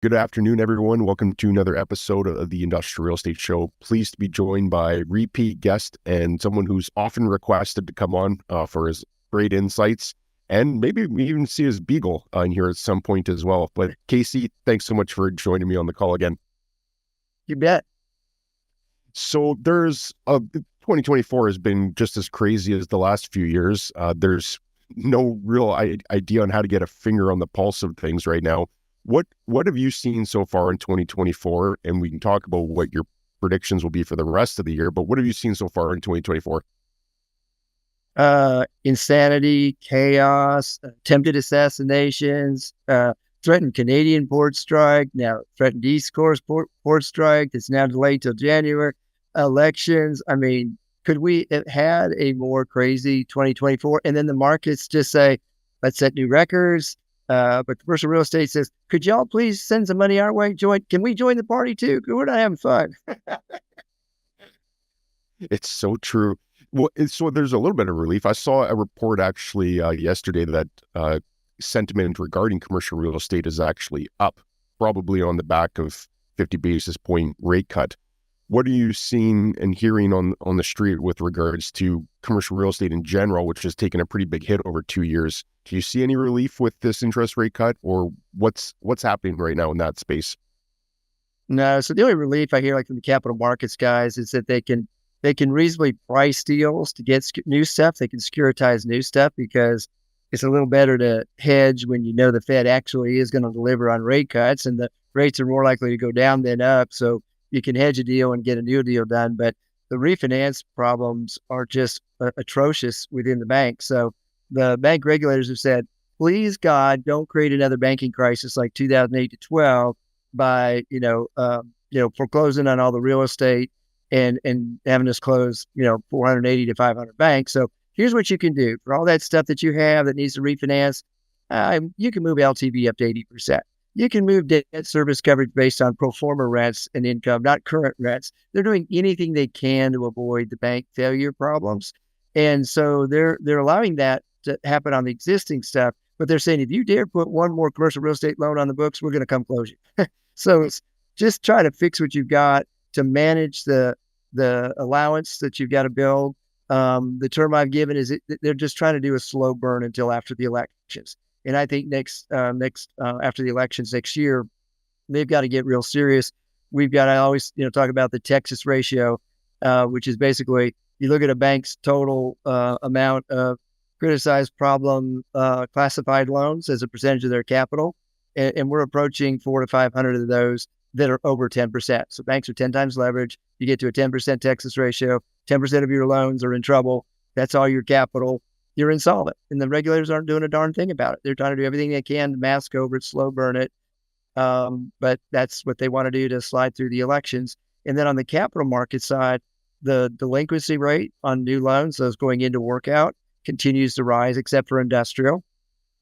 Good afternoon, everyone. Welcome to another episode of the Industrial Real Estate Show. Pleased to be joined by repeat guest and someone who's often requested to come on for his great insights, and maybe we even see his beagle in here at some point as well. But KC, thanks so much for joining me on the call again. You bet. So 2024 has been just as crazy as the last few years. There's no real idea on how to get a finger on the pulse of things right now. What have you seen so far in 2024? And we can talk about what your predictions will be for the rest of the year, but what have you seen so far in 2024? Insanity, chaos, attempted assassinations, threatened Canadian port strike, now threatened East Coast port strike that's now delayed till January, elections. I mean, could we have had a more crazy 2024? And then the markets just say, let's set new records. But commercial real estate says, could y'all please send some money our way? Can we join the party too? We're not having fun. It's so true. Well, so there's a little bit of relief. I saw a report actually yesterday that sentiment regarding commercial real estate is actually up, probably on the back of 50 basis point rate cut. What are you seeing and hearing on the street with regards to commercial real estate in general, which has taken a pretty big hit over 2 years? Do you see any relief with this interest rate cut, or what's happening right now in that space? No, so the only relief I hear, like from the capital markets guys, is that they can reasonably price deals to get new stuff. They can securitize new stuff because it's a little better to hedge when you know the Fed actually is going to deliver on rate cuts, and the rates are more likely to go down than up. So you can hedge a deal and get a new deal done. But the refinance problems are just atrocious within the bank. So the bank regulators have said, please God, don't create another banking crisis like 2008 to 12 by, foreclosing on all the real estate and having us close, 480 to 500 banks. So here's what you can do for all that stuff that you have that needs to refinance. You can move LTV up to 80%. You can move debt service coverage based on pro forma rents and income, not current rents. They're doing anything they can to avoid the bank failure problems. And so they're allowing that to happen on the existing stuff. But they're saying, if you dare put one more commercial real estate loan on the books, we're going to come close you. So it's just try to fix what you've got to manage the allowance that you've got to build. The term I've given is they're just trying to do a slow burn until after the elections. And I think next after the elections next year, they've got to get real serious. I always talk about the Texas ratio, which is basically you look at a bank's total amount of criticized problem classified loans as a percentage of their capital, and we're approaching 400 to 500 of those that are over 10%. So banks are 10 times leverage. You get to a 10% Texas ratio, 10% of your loans are in trouble. That's all your capital. You're insolvent. And the regulators aren't doing a darn thing about it. They're trying to do everything they can to mask over it, slow burn it. But that's what they want to do to slide through the elections. And then on the capital market side, the delinquency rate on new loans, those going into workout, continues to rise, except for industrial.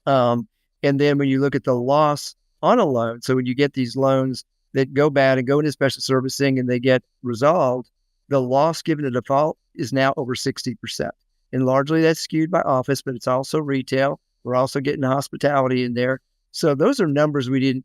And then when you look at the loss on a loan, so when you get these loans that go bad and go into special servicing and they get resolved, the loss given a default is now over 60%. And largely that's skewed by office, but it's also retail. We're also getting hospitality in there. So those are numbers we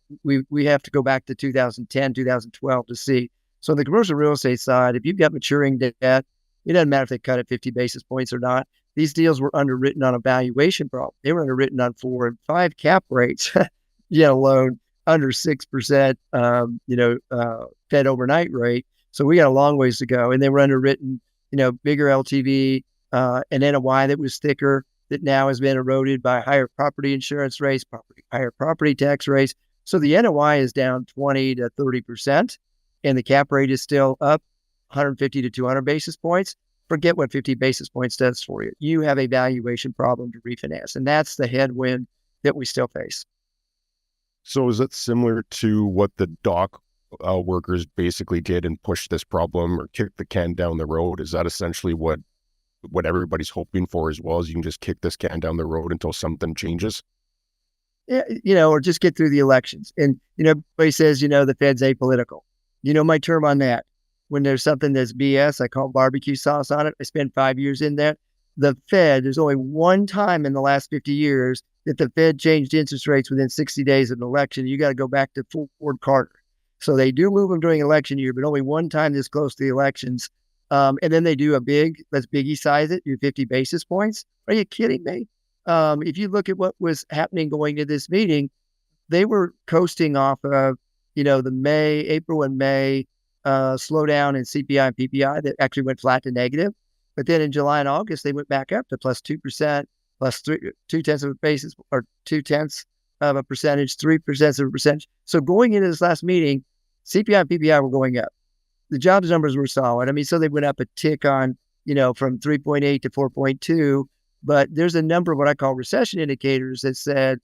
have to go back to 2010, 2012 to see. So on the commercial real estate side, if you've got maturing debt, it doesn't matter if they cut it 50 basis points or not. These deals were underwritten on a valuation problem. They were underwritten on 4 and 5 cap rates. You had a loan under 6%, Fed overnight rate. So we got a long ways to go. And they were underwritten, bigger LTV, an NOI that was thicker, that now has been eroded by higher property insurance rates, higher property tax rates. So the NOI is down 20 to 30%, and the cap rate is still up 150 to 200 basis points. Forget what 50 basis points does for you. You have a valuation problem to refinance, and that's the headwind that we still face. So is it similar to what the dock workers basically did and pushed this problem or kicked the can down the road? Is that essentially what everybody's hoping for as well, as you can just kick this can down the road until something changes? Yeah, or just get through the elections. And, everybody says, the Fed's apolitical. My term on that. When there's something that's BS, I call barbecue sauce on it. I spent 5 years in that. the Fed, there's only one time in the last 50 years that the Fed changed interest rates within 60 days of an election. You got to go back to Ford Carter. So they do move them during election year, but only one time this close to the elections. And then they do let's biggie size it, do 50 basis points. Are you kidding me? If you look at what was happening going to this meeting, they were coasting off of, the April and May slowdown in CPI and PPI that actually went flat to negative. But then in July and August, they went back up to plus 2%, plus 2/10 of a basis, or 2/10 of a percentage, 3% of a percentage. So going into this last meeting, CPI and PPI were going up. The jobs numbers were solid. I mean, so they went up a tick on, from 3.8 to 4.2. But there's a number of what I call recession indicators that said,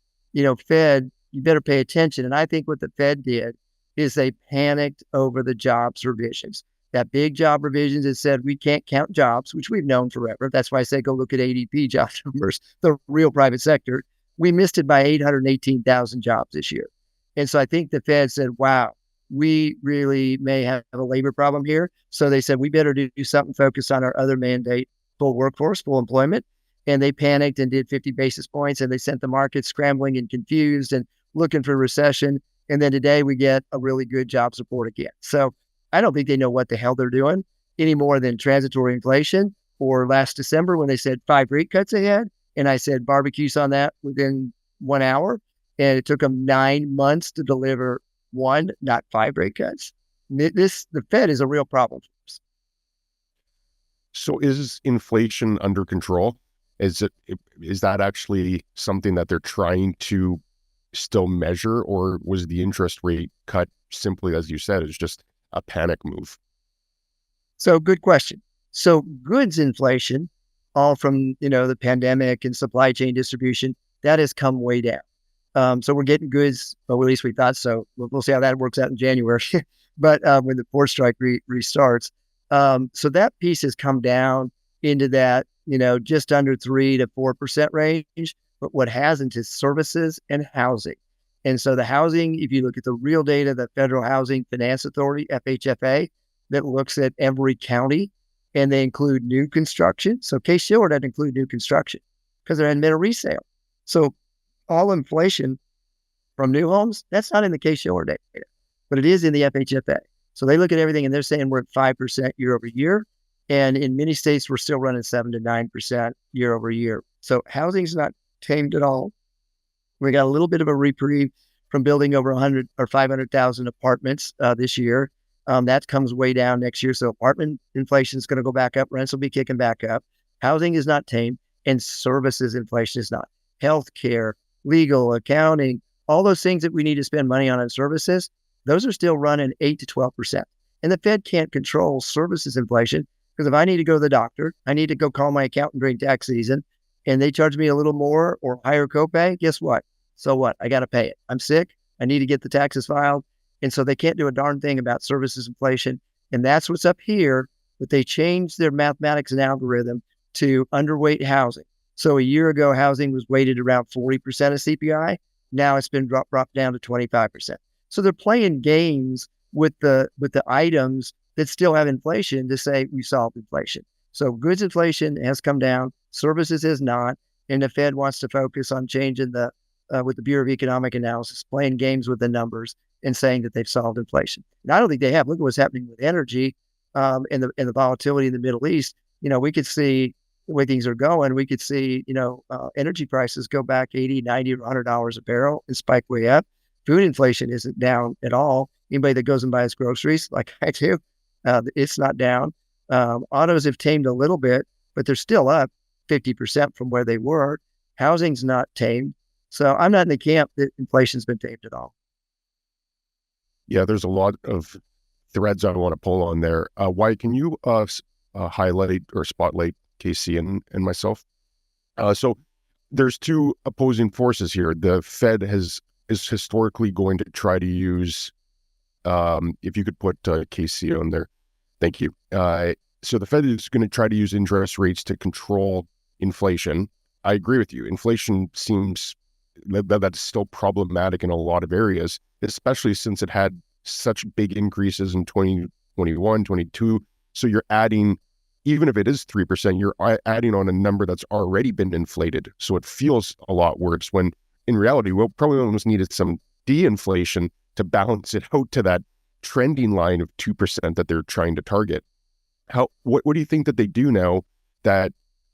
Fed, you better pay attention. And I think what the Fed did is they panicked over the jobs revisions. That big job revisions that said we can't count jobs, which we've known forever. That's why I say go look at ADP job numbers, the real private sector. We missed it by 818,000 jobs this year. And so I think the Fed said, wow, we really may have a labor problem here. So they said, we better do something focused on our other mandate, full workforce, full employment. And they panicked and did 50 basis points, and they sent the market scrambling and confused and looking for recession. And then today we get a really good jobs report again. So I don't think they know what the hell they're doing any more than transitory inflation, or last December when they said 5 rate cuts ahead. And I said barbecues on that within 1 hour. And it took them 9 months to deliver 1, not 5 rate cuts. The Fed is a real problem for us. So is inflation under control? Is that actually something that they're trying to still measure, or was the interest rate cut simply, as you said, is just a panic move? So good question. So goods inflation, all from, the pandemic and supply chain distribution, that has come way down. So we're getting goods, well, at least we thought so. We'll see how that works out in January. But when the port strike restarts, so that piece has come down into that, just under 3 to 4% range. But what hasn't is services and housing. And so the housing, if you look at the real data, the Federal Housing Finance Authority, FHFA, that looks at every county, and they include new construction. So Case-Shiller doesn't include new construction because there hadn't been a resale. So all inflation from new homes, that's not in the Case-Shiller data, but it is in the FHFA. So they look at everything and they're saying we're at 5% year over year. And in many states, we're still running 7 to 9% year over year. So housing's not tamed at all. We got a little bit of a reprieve from building over 100 or 500,000 apartments this year. That comes way down next year. So apartment inflation is going to go back up. Rents will be kicking back up. Housing is not tamed, and services inflation is not. Healthcare, legal, accounting, all those things that we need to spend money on services, those are still running 8 to 12%. And the Fed can't control services inflation, because if I need to go to the doctor, I need to go call my accountant during tax season, and they charge me a little more or higher copay, guess what? So what? I got to pay it. I'm sick. I need to get the taxes filed. And so they can't do a darn thing about services inflation. And that's what's up here. But they changed their mathematics and algorithm to underweight housing. So a year ago, housing was weighted around 40% of CPI. Now it's been dropped down to 25%. So they're playing games with the items that still have inflation to say we solved inflation. So goods inflation has come down, services has not, and the Fed wants to focus on changing with the Bureau of Economic Analysis, playing games with the numbers and saying that they've solved inflation. And I don't think they have. Look at what's happening with energy and the volatility in the Middle East. We could see the way things are going. We could see, energy prices go back 80, 90, or $100 a barrel and spike way up. Food inflation isn't down at all. Anybody that goes and buys groceries like I do, it's not down. Autos have tamed a little bit, but they're still up 50% from where they were. Housing's not tamed. So I'm not in the camp that inflation's been tamed at all. Yeah, there's a lot of threads I want to pull on there. Why can you highlight or spotlight KC and myself? So there's two opposing forces here. The Fed is historically going to try to use, if you could put KC on there, thank you. So the Fed is going to try to use interest rates to control inflation. I agree with you. Inflation seems that's still problematic in a lot of areas, especially since it had such big increases in 2021, 22. So you're adding even if it is 3%, you're adding on a number that's already been inflated. So it feels a lot worse when in reality, we'll probably almost needed some de-inflation to balance it out to that trending line of 2% that they're trying to target. What do you think that they do now that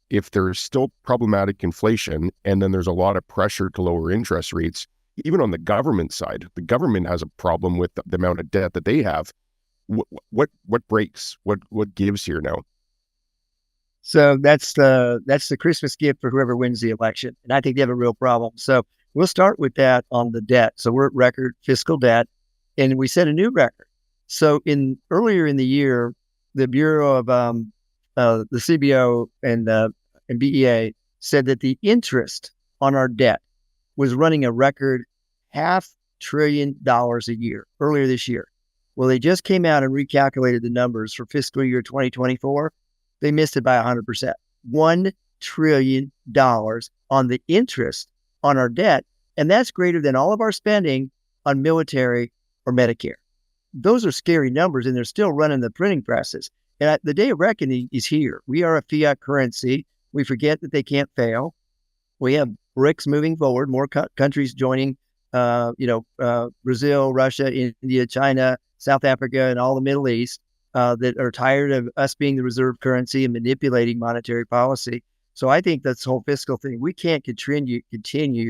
if there's still problematic inflation and then there's a lot of pressure to lower interest rates, even on the government side, the government has a problem with the amount of debt that they have. What breaks? What gives here now? So that's the Christmas gift for whoever wins the election. And I think they have a real problem. So we'll start with that on the debt. So we're at record fiscal debt, and we set a new record. So earlier in the year, the Bureau of the CBO and BEA said that the interest on our debt was running a record $500 billion a year earlier this year. Well, they just came out and recalculated the numbers for fiscal year 2024. They missed it by 100%. $1 trillion on the interest on our debt. And that's greater than all of our spending on military or Medicare. Those are scary numbers, and they're still running the printing presses. And the day of reckoning is here. We are a fiat currency. We forget that they can't fail. We have BRICS moving forward, more countries joining, Brazil, Russia, India, China, South Africa, and all the Middle East that are tired of us being the reserve currency and manipulating monetary policy. So I think that's the whole fiscal thing. We can't continue to pay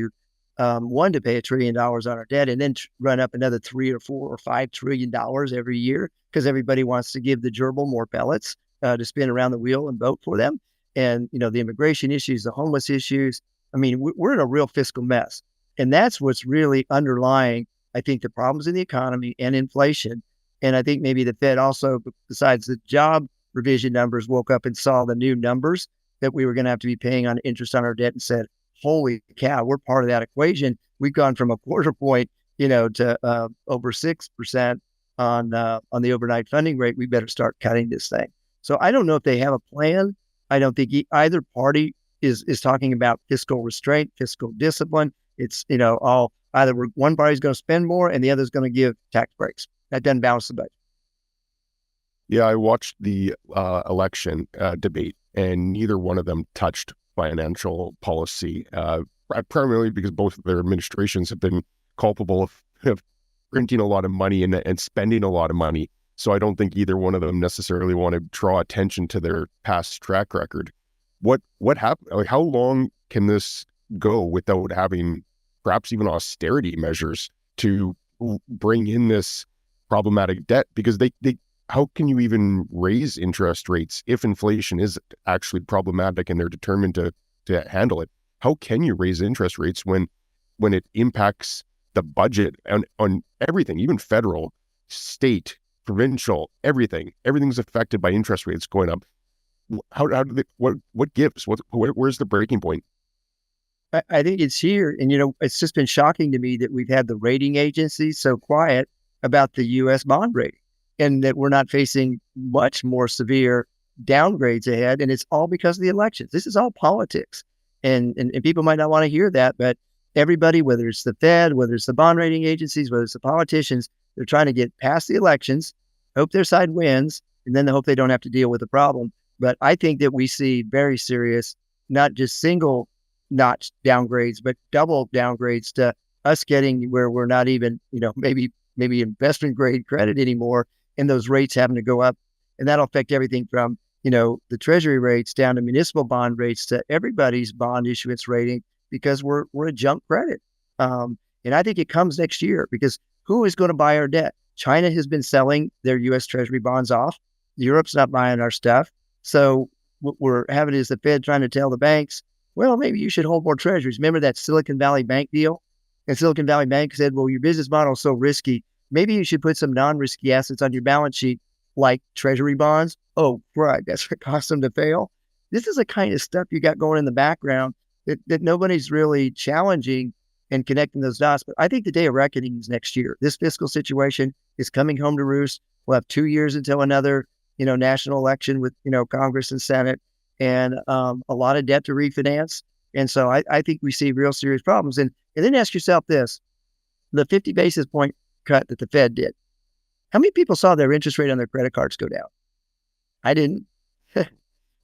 $1 trillion on our debt and then run up another $3 or $4 or $5 trillion every year because everybody wants to give the gerbil more pellets to spin around the wheel and vote for them. And, the immigration issues, the homeless issues. I mean, we're in a real fiscal mess. And that's what's really underlying, I think, the problems in the economy and inflation. And I think maybe the Fed also, besides the job revision numbers, woke up and saw the new numbers that we were going to have to be paying on interest on our debt and said, holy cow, we're part of that equation. We've gone from a quarter point, to over 6% on the overnight funding rate. We better start cutting this thing. So I don't know if they have a plan. I don't think either party is talking about fiscal restraint, fiscal discipline. It's, all either one party's going to spend more and the other's going to give tax breaks. That doesn't balance the budget. Yeah, I watched the election debate, and neither one of them touched financial policy, primarily because both of their administrations have been culpable of printing a lot of money and spending a lot of money. So I don't think either one of them necessarily want to draw attention to their past track record. What happened? How long can this go without having perhaps even austerity measures to bring in this problematic debt? Because how can you even raise interest rates if inflation is actually problematic and they're determined to handle it? How can you raise interest rates when it impacts the budget on everything, even federal, state, provincial, everything's affected by interest rates going up? What gives? Where's the breaking point? I think it's here. And, it's just been shocking to me that we've had the rating agencies so quiet about the U.S. bond rating and that we're not facing much more severe downgrades ahead. And it's all because of the elections. This is all politics. And people might not want to hear that, but everybody, whether it's the Fed, whether it's the bond rating agencies, whether it's the politicians, they're trying to get past the elections, hope their side wins, and then they hope they don't have to deal with the problem. But I think that we see very serious, not just single notch downgrades, but double downgrades to us getting where we're not even, maybe investment grade credit anymore, and those rates having to go up. And that'll affect everything from, the treasury rates down to municipal bond rates to everybody's bond issuance rating, because we're a junk credit. And I think it comes next year, because who is going to buy our debt? China has been selling their U.S. Treasury bonds off. Europe's not buying our stuff. So what we're having is the Fed trying to tell the banks, well, maybe you should hold more treasuries. Remember that Silicon Valley Bank deal? And Silicon Valley Bank said, well, your business model is so risky. Maybe you should put some non-risky assets on your balance sheet, like treasury bonds. Oh, right. That's what cost them to fail. This is the kind of stuff you got going in the background that nobody's really challenging and connecting those dots. But I think the day of reckoning is next year. This fiscal situation is coming home to roost. We'll have 2 years until another, national election with, Congress and Senate, and a lot of debt to refinance. And so I think we see real serious problems. And then ask yourself this, the 50 basis point cut that the Fed did, how many people saw their interest rate on their credit cards go down? I didn't.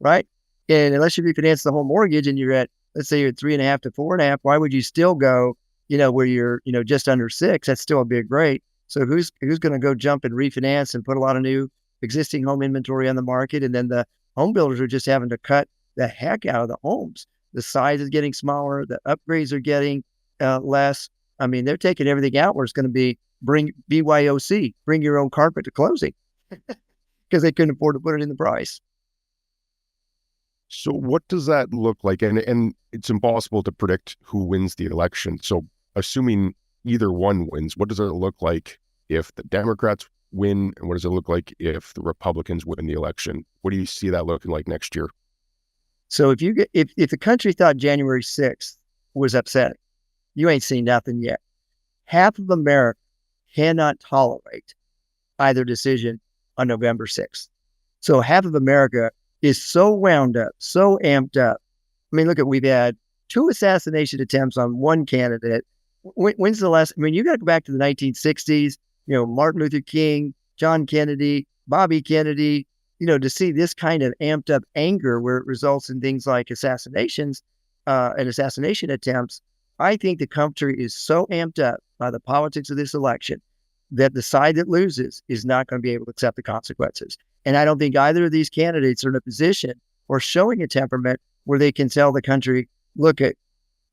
right? And unless you refinance the whole mortgage and you're at, let's say you're at 3.5 to 4.5, why would you still go, where you're, just under 6? That's still a big rate. So who's going to go jump and refinance and put a lot of new existing home inventory on the market? And then the home builders are just having to cut the heck out of the homes. The size is getting smaller. The upgrades are getting less. I mean, they're taking everything out where it's going to be bring BYOC, bring your own carpet to closing, because they couldn't afford to put it in the price. So what does that look like? And it's impossible to predict who wins the election. So assuming either one wins, what does it look like if the Democrats win? And what does it look like if the Republicans win the election? What do you see that looking like next year? So if the country thought January 6th was upsetting, you ain't seen nothing yet. Half of America cannot tolerate either decision on November 6th. So half of America is so wound up, so amped up. I mean, we've had 2 assassination attempts on one candidate. When's the last? I mean, you got to go back to the 1960s, Martin Luther King, John Kennedy, Bobby Kennedy, to see this kind of amped up anger where it results in things like assassinations and assassination attempts. I think the country is so amped up by the politics of this election that the side that loses is not going to be able to accept the consequences. And I don't think either of these candidates are in a position or showing a temperament where they can tell the country, look, it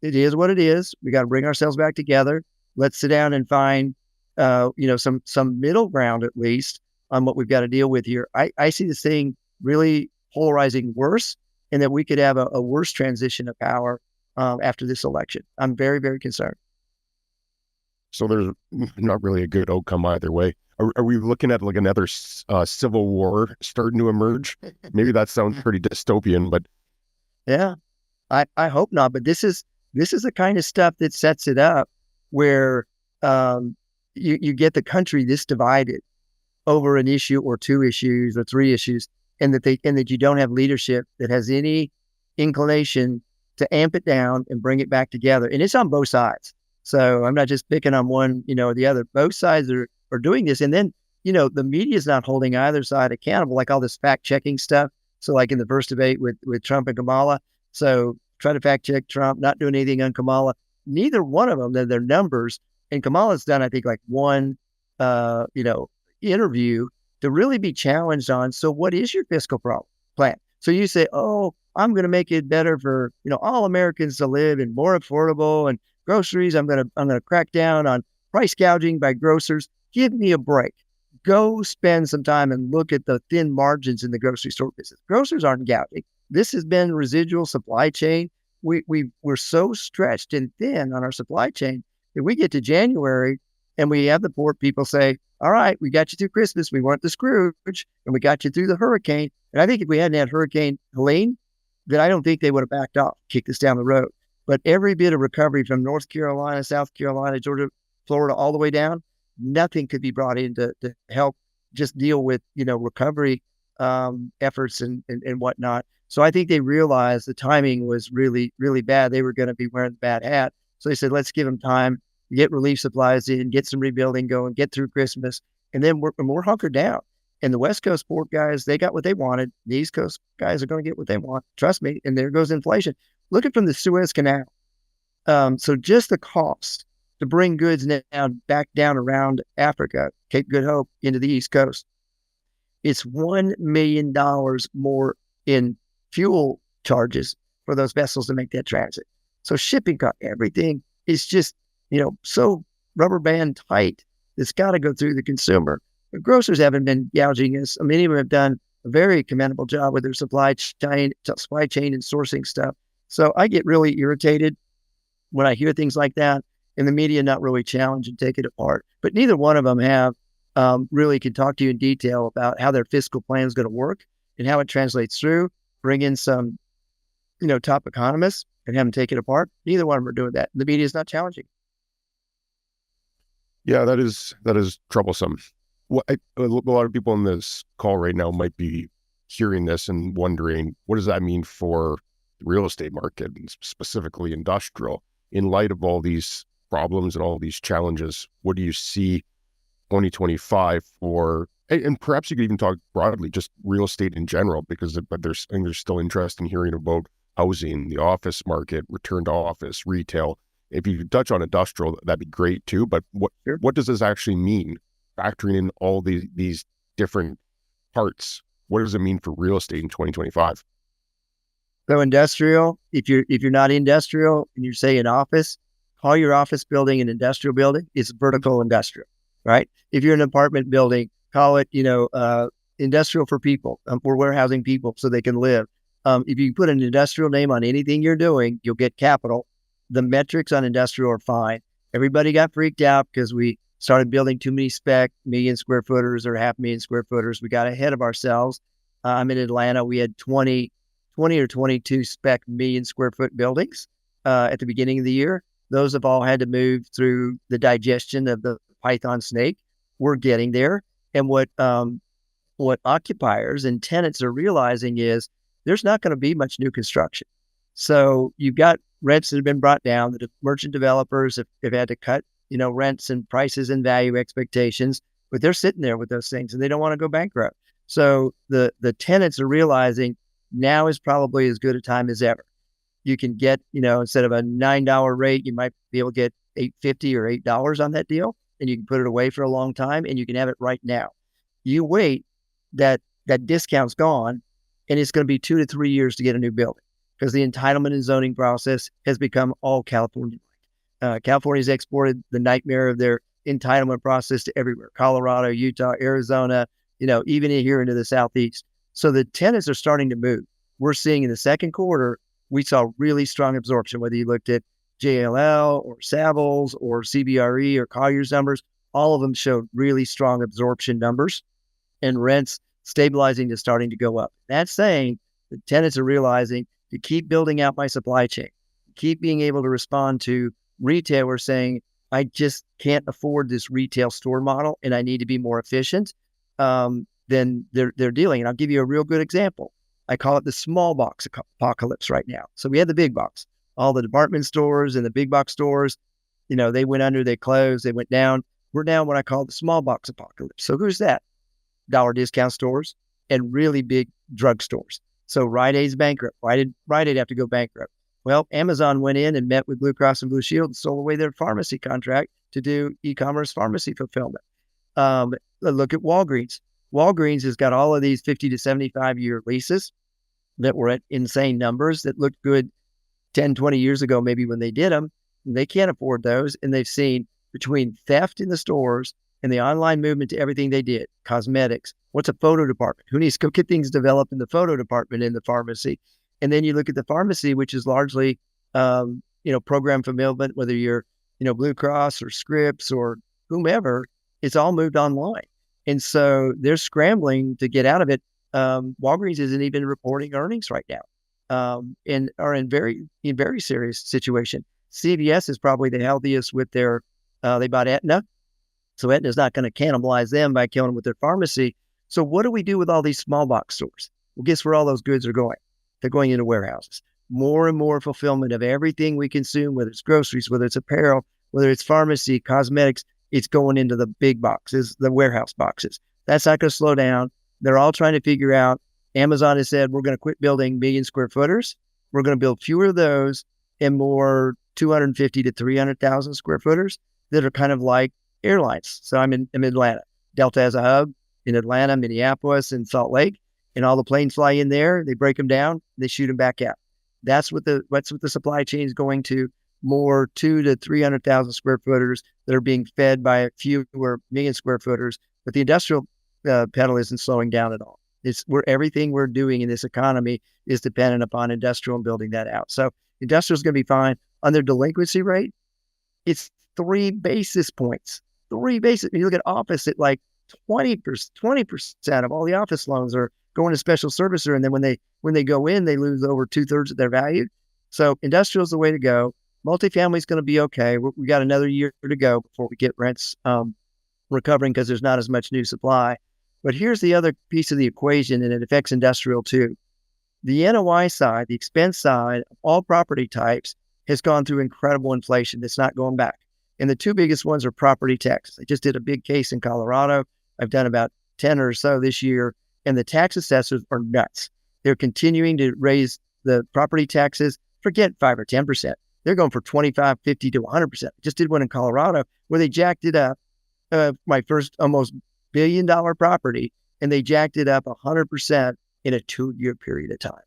is what it is. We got to bring ourselves back together. Let's sit down and find, some middle ground at least on what we've got to deal with here. I see this thing really polarizing worse, and that we could have a worse transition of power after this election. I'm very, very concerned. So there's not really a good outcome either way. Are we looking at like another civil war starting to emerge? Maybe that sounds pretty dystopian, but yeah, I hope not. But this is the kind of stuff that sets it up where you get the country this divided over an issue or 2 issues or 3 issues, and that you don't have leadership that has any inclination to amp it down and bring it back together. And it's on both sides. So I'm not just picking on one, or the other. Both sides are doing this. And then, the media is not holding either side accountable, like all this fact checking stuff. So like in the first debate with Trump and Kamala. So try to fact check Trump, not doing anything on Kamala. Neither one of them, their numbers. And Kamala's done, I think, like one, interview to really be challenged on. So what is your fiscal plan? So you say, oh, I'm going to make it better for, all Americans to live and more affordable, and groceries. I'm going to crack down on price gouging by grocers. Give me a break. Go spend some time and look at the thin margins in the grocery store business. Grocers aren't gouging. This has been residual supply chain. We're so stretched and thin on our supply chain that we get to January and we have the poor people say, all right, we got you through Christmas. We weren't the Scrooge, and we got you through the hurricane. And I think if we hadn't had Hurricane Helene, then I don't think they would have backed off, kicked us down the road. But every bit of recovery from North Carolina, South Carolina, Georgia, Florida, all the way down, nothing could be brought in to help just deal with, recovery efforts and whatnot. So I think they realized the timing was really, really bad. They were going to be wearing the bad hat. So they said, let's give them time, get relief supplies in, get some rebuilding going, get through Christmas, and then we're hunkered down. And the West Coast port guys, they got what they wanted. The East Coast guys are going to get what they want. Trust me. And there goes inflation. Look at from the Suez Canal. So just the cost to bring goods now back down around Africa, Cape Good Hope, into the East Coast, it's $1 million more in fuel charges for those vessels to make that transit. So shipping cost, everything is just, so rubber band tight. It's got to go through the consumer. The grocers haven't been gouging us. Many of them have done a very commendable job with their supply chain and sourcing stuff. So I get really irritated when I hear things like that, and the media not really challenge and take it apart. But neither one of them have really can talk to you in detail about how their fiscal plan is going to work and how it translates through. Bring in some, top economists and have them take it apart. Neither one of them are doing that. The media is not challenging. Yeah, that is troublesome. A lot of people in this call right now might be hearing this and wondering, what does that mean for the real estate market, and specifically industrial, in light of all these problems and all these challenges? What do you see 2025 for, and perhaps you could even talk broadly, just real estate in general, because but there's still interest in hearing about housing, the office market, return to office, retail. If you could touch on industrial, that'd be great too. But what does this actually mean, factoring in all these different parts? What does it mean for real estate in 2025? So industrial, if you're not industrial and you say an office, call your office building an industrial building. It's vertical industrial, right? If you're an apartment building, call it, industrial for people. We're warehousing people so they can live. If you put an industrial name on anything you're doing, you'll get capital. The metrics on industrial are fine. Everybody got freaked out because we started building too many spec million square footers or 500,000 square footers. We got ahead of ourselves. I'm in Atlanta. We had 20 or 22 spec million square foot buildings at the beginning of the year. Those have all had to move through the digestion of the Python snake. We're getting there. And what occupiers and tenants are realizing is there's not going to be much new construction. So you've got rents that have been brought down. The merchant developers have had to cut, rents and prices and value expectations, but they're sitting there with those things and they don't want to go bankrupt. So the tenants are realizing now is probably as good a time as ever. You can get, instead of a $9 rate, you might be able to get $8.50 or $8 on that deal, and you can put it away for a long time and you can have it right now. You wait, that discount's gone, and it's going to be 2 to 3 years to get a new building because the entitlement and zoning process has become all California. California's exported the nightmare of their entitlement process to everywhere: Colorado, Utah, Arizona, even here into the Southeast. So the tenants are starting to move. We're seeing in the second quarter, we saw really strong absorption, whether you looked at JLL or Savills or CBRE or Collier's numbers, all of them showed really strong absorption numbers and rents stabilizing to starting to go up. That's saying the tenants are realizing to keep building out my supply chain, keep being able to respond to retailers saying, I just can't afford this retail store model and I need to be more efficient. Then they're dealing. And I'll give you a real good example. I call it the small box apocalypse right now. So we had the big box, all the department stores and the big box stores, they went under, they closed, they went down. We're now what I call the small box apocalypse. So who's that? Dollar discount stores and really big drug stores. So Rite Aid's bankrupt. Why did Rite Aid have to go bankrupt? Well, Amazon went in and met with Blue Cross and Blue Shield and sold away their pharmacy contract to do e-commerce pharmacy fulfillment. Look at Walgreens. Walgreens has got all of these 50 to 75-year leases that were at insane numbers that looked good 10, 20 years ago, maybe when they did them. And they can't afford those. And they've seen between theft in the stores and the online movement to everything they did, cosmetics, what's a photo department? Who needs to go get things developed in the photo department in the pharmacy? And then you look at the pharmacy, which is largely, program fulfillment, whether you're, Blue Cross or Scripps or whomever, it's all moved online. And so they're scrambling to get out of it. Walgreens isn't even reporting earnings right now, and are in very serious situation. CVS is probably the healthiest with their, they bought Aetna. So Aetna's not going to cannibalize them by killing them with their pharmacy. So what do we do with all these small box stores? Well, guess where all those goods are going? They're going into warehouses. More and more fulfillment of everything we consume, whether it's groceries, whether it's apparel, whether it's pharmacy, cosmetics, it's going into the big boxes, the warehouse boxes. That's not going to slow down. They're all trying to figure out. Amazon has said, we're going to quit building million square footers. We're going to build fewer of those and more 250 to 300,000 square footers that are kind of like airlines. So I'm in Atlanta. Delta has a hub in Atlanta, Minneapolis, and Salt Lake, and all the planes fly in there. They break them down. They shoot them back out. That's what the supply chain is going to. More 200 to 300,000 square footers that are being fed by fewer million square footers. But the industrial pedal isn't slowing down at all. It's everything we're doing in this economy is dependent upon industrial and building that out. So industrial is going to be fine. On their delinquency rate, it's 3 basis points. 3 basis. You look at office at like 20% of all the office loans are going to special servicer, and then when they go in, they lose over 2/3 of their value. So industrial is the way to go. Multifamily is going to be okay. We got another year to go before we get rents recovering because there's not as much new supply. But here's the other piece of the equation, and it affects industrial too. The NOI side, the expense side of all property types has gone through incredible inflation that's not going back. And the two biggest ones are property taxes. I just did a big case in Colorado. I've done about 10 or so this year, and the tax assessors are nuts. They're continuing to raise the property taxes. Forget 5 or 10%. They're going for 25, 50 to 100%. Just did one in Colorado where they jacked it up. My first almost $1 billion property, and they jacked it up 100% in a 2-year period of time.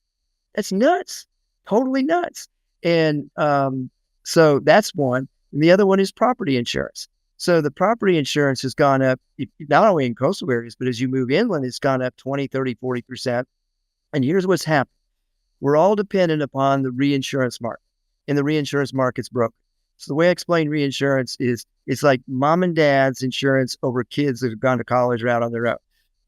That's nuts, totally nuts. And so that's one. And the other one is property insurance. So the property insurance has gone up, not only in coastal areas, but as you move inland, it's gone up 20, 30, 40%. And here's what's happened. We're all dependent upon the reinsurance market, and the reinsurance market's broken. So the way I explain reinsurance is it's like mom and dad's insurance over kids that have gone to college or out on their own.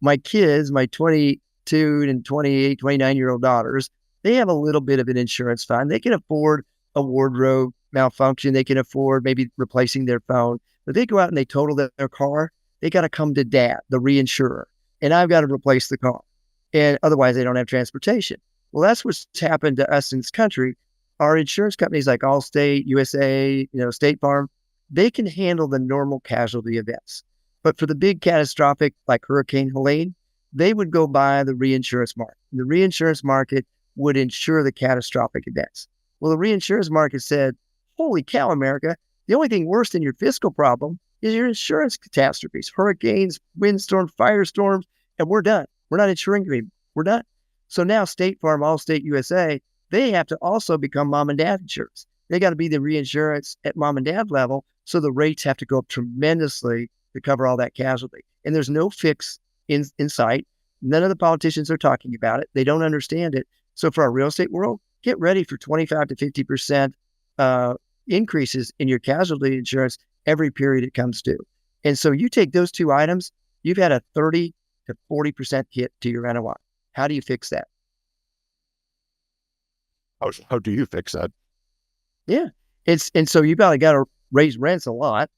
My kids, my 22 and 28, 29-year-old daughters, they have a little bit of an insurance fund. They can afford a wardrobe malfunction. They can afford maybe replacing their phone. But they go out and they total their car. They got to come to dad, the reinsurer, and I've got to replace the car. And otherwise, they don't have transportation. Well, that's what's happened to us in this country. Our insurance companies like Allstate, USA, State Farm, they can handle the normal casualty events. But for the big catastrophic, like Hurricane Helene, they would go by the reinsurance market. The reinsurance market would insure the catastrophic events. Well, the reinsurance market said, holy cow, America, the only thing worse than your fiscal problem is your insurance catastrophes, hurricanes, windstorms, firestorms, and we're done. We're not insuring you anymore. We're done. So now State Farm, Allstate, USA, they have to also become mom and dad insurance. They got to be the reinsurance at mom and dad level. So the rates have to go up tremendously to cover all that casualty. And there's no fix in sight. None of the politicians are talking about it. They don't understand it. So for our real estate world, get ready for 25 to 50% increases in your casualty insurance every period it comes due. And so you take those two items, you've had a 30 to 40% hit to your NOI. How do you fix that? How do you fix that? Yeah. And so you probably got to raise rents a lot,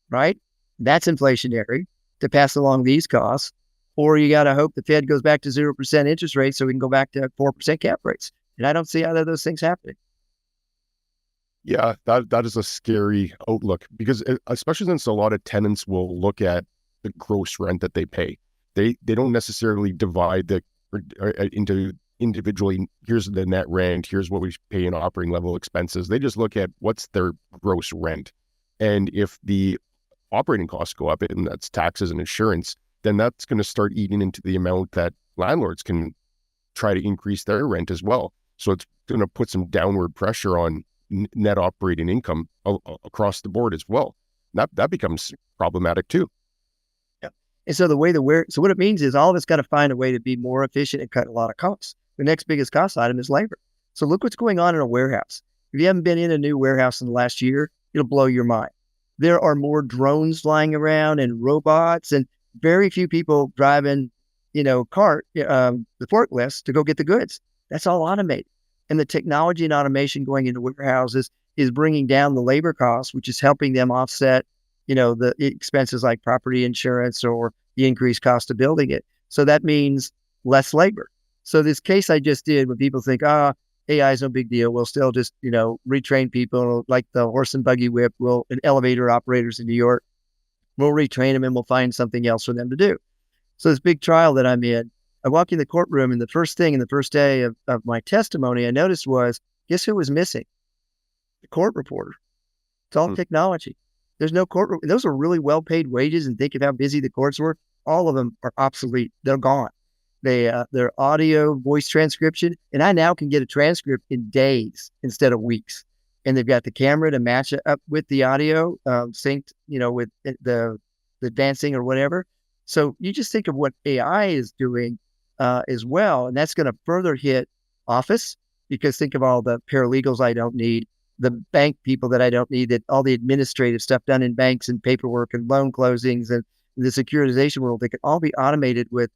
right? That's inflationary to pass along these costs. Or you got to hope the Fed goes back to 0% interest rates so we can go back to 4% cap rates. And I don't see either of those things happening. Yeah, that is a scary outlook, because especially since a lot of tenants will look at the gross rent that they pay. They don't necessarily divide into individually, here's the net rent, here's what we pay in operating level expenses. They just look at what's their gross rent. And if the operating costs go up, and that's taxes and insurance, then that's going to start eating into the amount that landlords can try to increase their rent as well. So it's going to put some downward pressure on net operating income across the board as well. That becomes problematic too. Yeah. And so so what it means is all of us got to find a way to be more efficient and cut a lot of costs. The next biggest cost item is labor. So look what's going on in a warehouse. If you haven't been in a new warehouse in the last year, it'll blow your mind. There are more drones flying around and robots, and very few people driving, the forklifts to go get the goods. That's all automated. And the technology and automation going into warehouses is bringing down the labor costs, which is helping them offset, the expenses like property insurance or the increased cost of building it. So that means less labor. So this case I just did, when people think, AI is no big deal, we'll still just, retrain people like the horse and buggy whip, and elevator operators in New York, we'll retrain them and we'll find something else for them to do. So this big trial that I'm in, I walk in the courtroom, and the first thing in the first day of my testimony I noticed was, guess who was missing? The court reporter. It's all technology. There's no court. Those are really well-paid wages, and think of how busy the courts were. All of them are obsolete. They're gone. They're audio, voice transcription, and I now can get a transcript in days instead of weeks. And they've got the camera to match it up with the audio, synced, with the dancing or whatever. So you just think of what AI is doing as well, and that's going to further hit office, because think of all the paralegals I don't need, the bank people that I don't need, that all the administrative stuff done in banks and paperwork and loan closings and the securitization world, they can all be automated with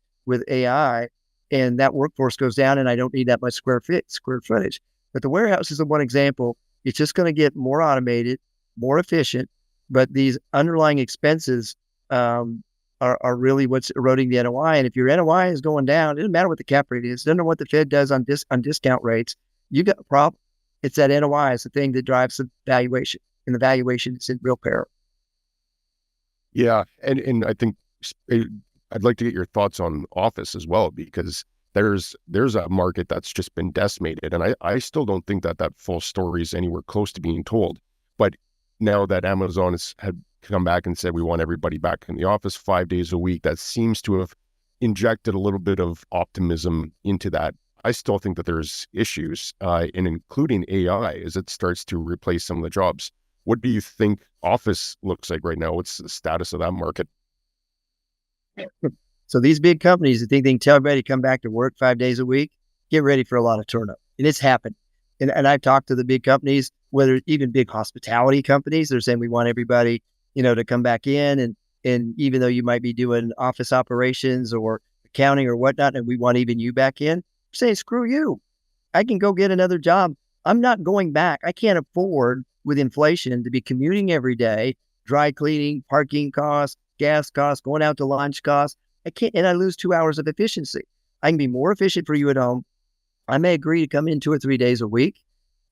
AI, and that workforce goes down, and I don't need that much square footage. But the warehouse is the one example. It's just going to get more automated, more efficient, but these underlying expenses are really what's eroding the NOI. And if your NOI is going down, it doesn't matter what the cap rate is. It doesn't matter what the Fed does on discount rates. You got a problem. It's that NOI is the thing that drives the valuation. and the valuation is in real peril. Yeah, and I think I'd like to get your thoughts on office as well, because there's a market that's just been decimated, and I still don't think that full story is anywhere close to being told. But now that Amazon had come back and said we want everybody back in the office 5 days a week, that seems to have injected a little bit of optimism into that. I still think that there's issues, and including AI, as it starts to replace some of the jobs. What do you think office looks like right now? What's the status of that market? So these big companies that think they can tell everybody to come back to work 5 days a week, get ready for a lot of turnover. And it's happened. And I've talked to the big companies, whether even big hospitality companies, they're saying we want everybody, to come back in. And even though you might be doing office operations or accounting or whatnot, and we want even you back in, I'm saying, screw you. I can go get another job. I'm not going back. I can't afford with inflation to be commuting every day, dry cleaning, parking costs, gas costs, going out to lunch costs. I can't, and I lose 2 hours of efficiency. I can be more efficient for you at home. I may agree to come in 2 or 3 days a week,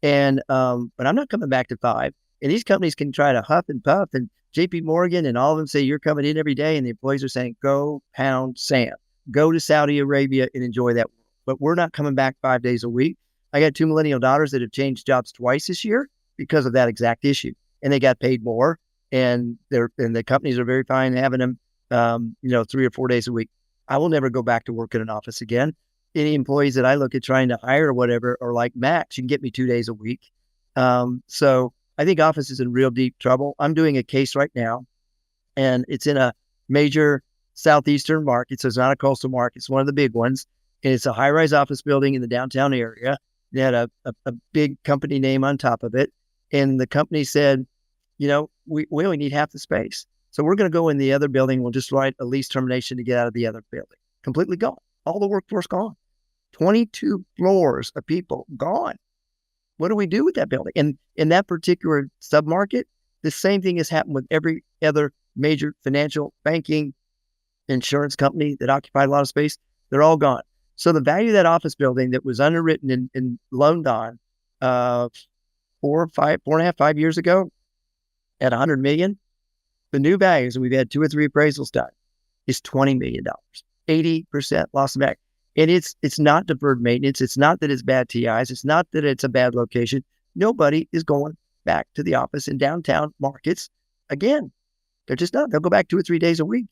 but I'm not coming back to 5. And these companies can try to huff and puff, and JP Morgan and all of them say you're coming in every day, and the employees are saying, go pound sand, go to Saudi Arabia and enjoy that. But we're not coming back 5 days a week. I got 2 millennial daughters that have changed jobs twice this year because of that exact issue, and they got paid more, and the companies are very fine having them, 3 or 4 days a week. I will never go back to work in an office again. Any employees that I look at trying to hire or whatever are like, Max, you can get me 2 days a week. So I think office is in real deep trouble. I'm doing a case right now, and it's in a major southeastern market. So it's not a coastal market. It's one of the big ones. And it's a high-rise office building in the downtown area. They had a big company name on top of it. And the company said, we only need half the space. So we're going to go in the other building. We'll just write a lease termination to get out of the other building. Completely gone. All the workforce gone. 22 floors of people gone. What do we do with that building? And in that particular submarket, the same thing has happened with every other major financial, banking, insurance company that occupied a lot of space. They're all gone. So the value of that office building that was underwritten and loaned on 4.5, 5 years ago at $100 million, the new values, and we've had 2 or 3 appraisals done, is $20 million, 80% loss of value. And it's not deferred maintenance. It's not that it's bad TIs. It's not that it's a bad location. Nobody is going back to the office in downtown markets again. They're just not. They'll go back 2 or 3 days a week.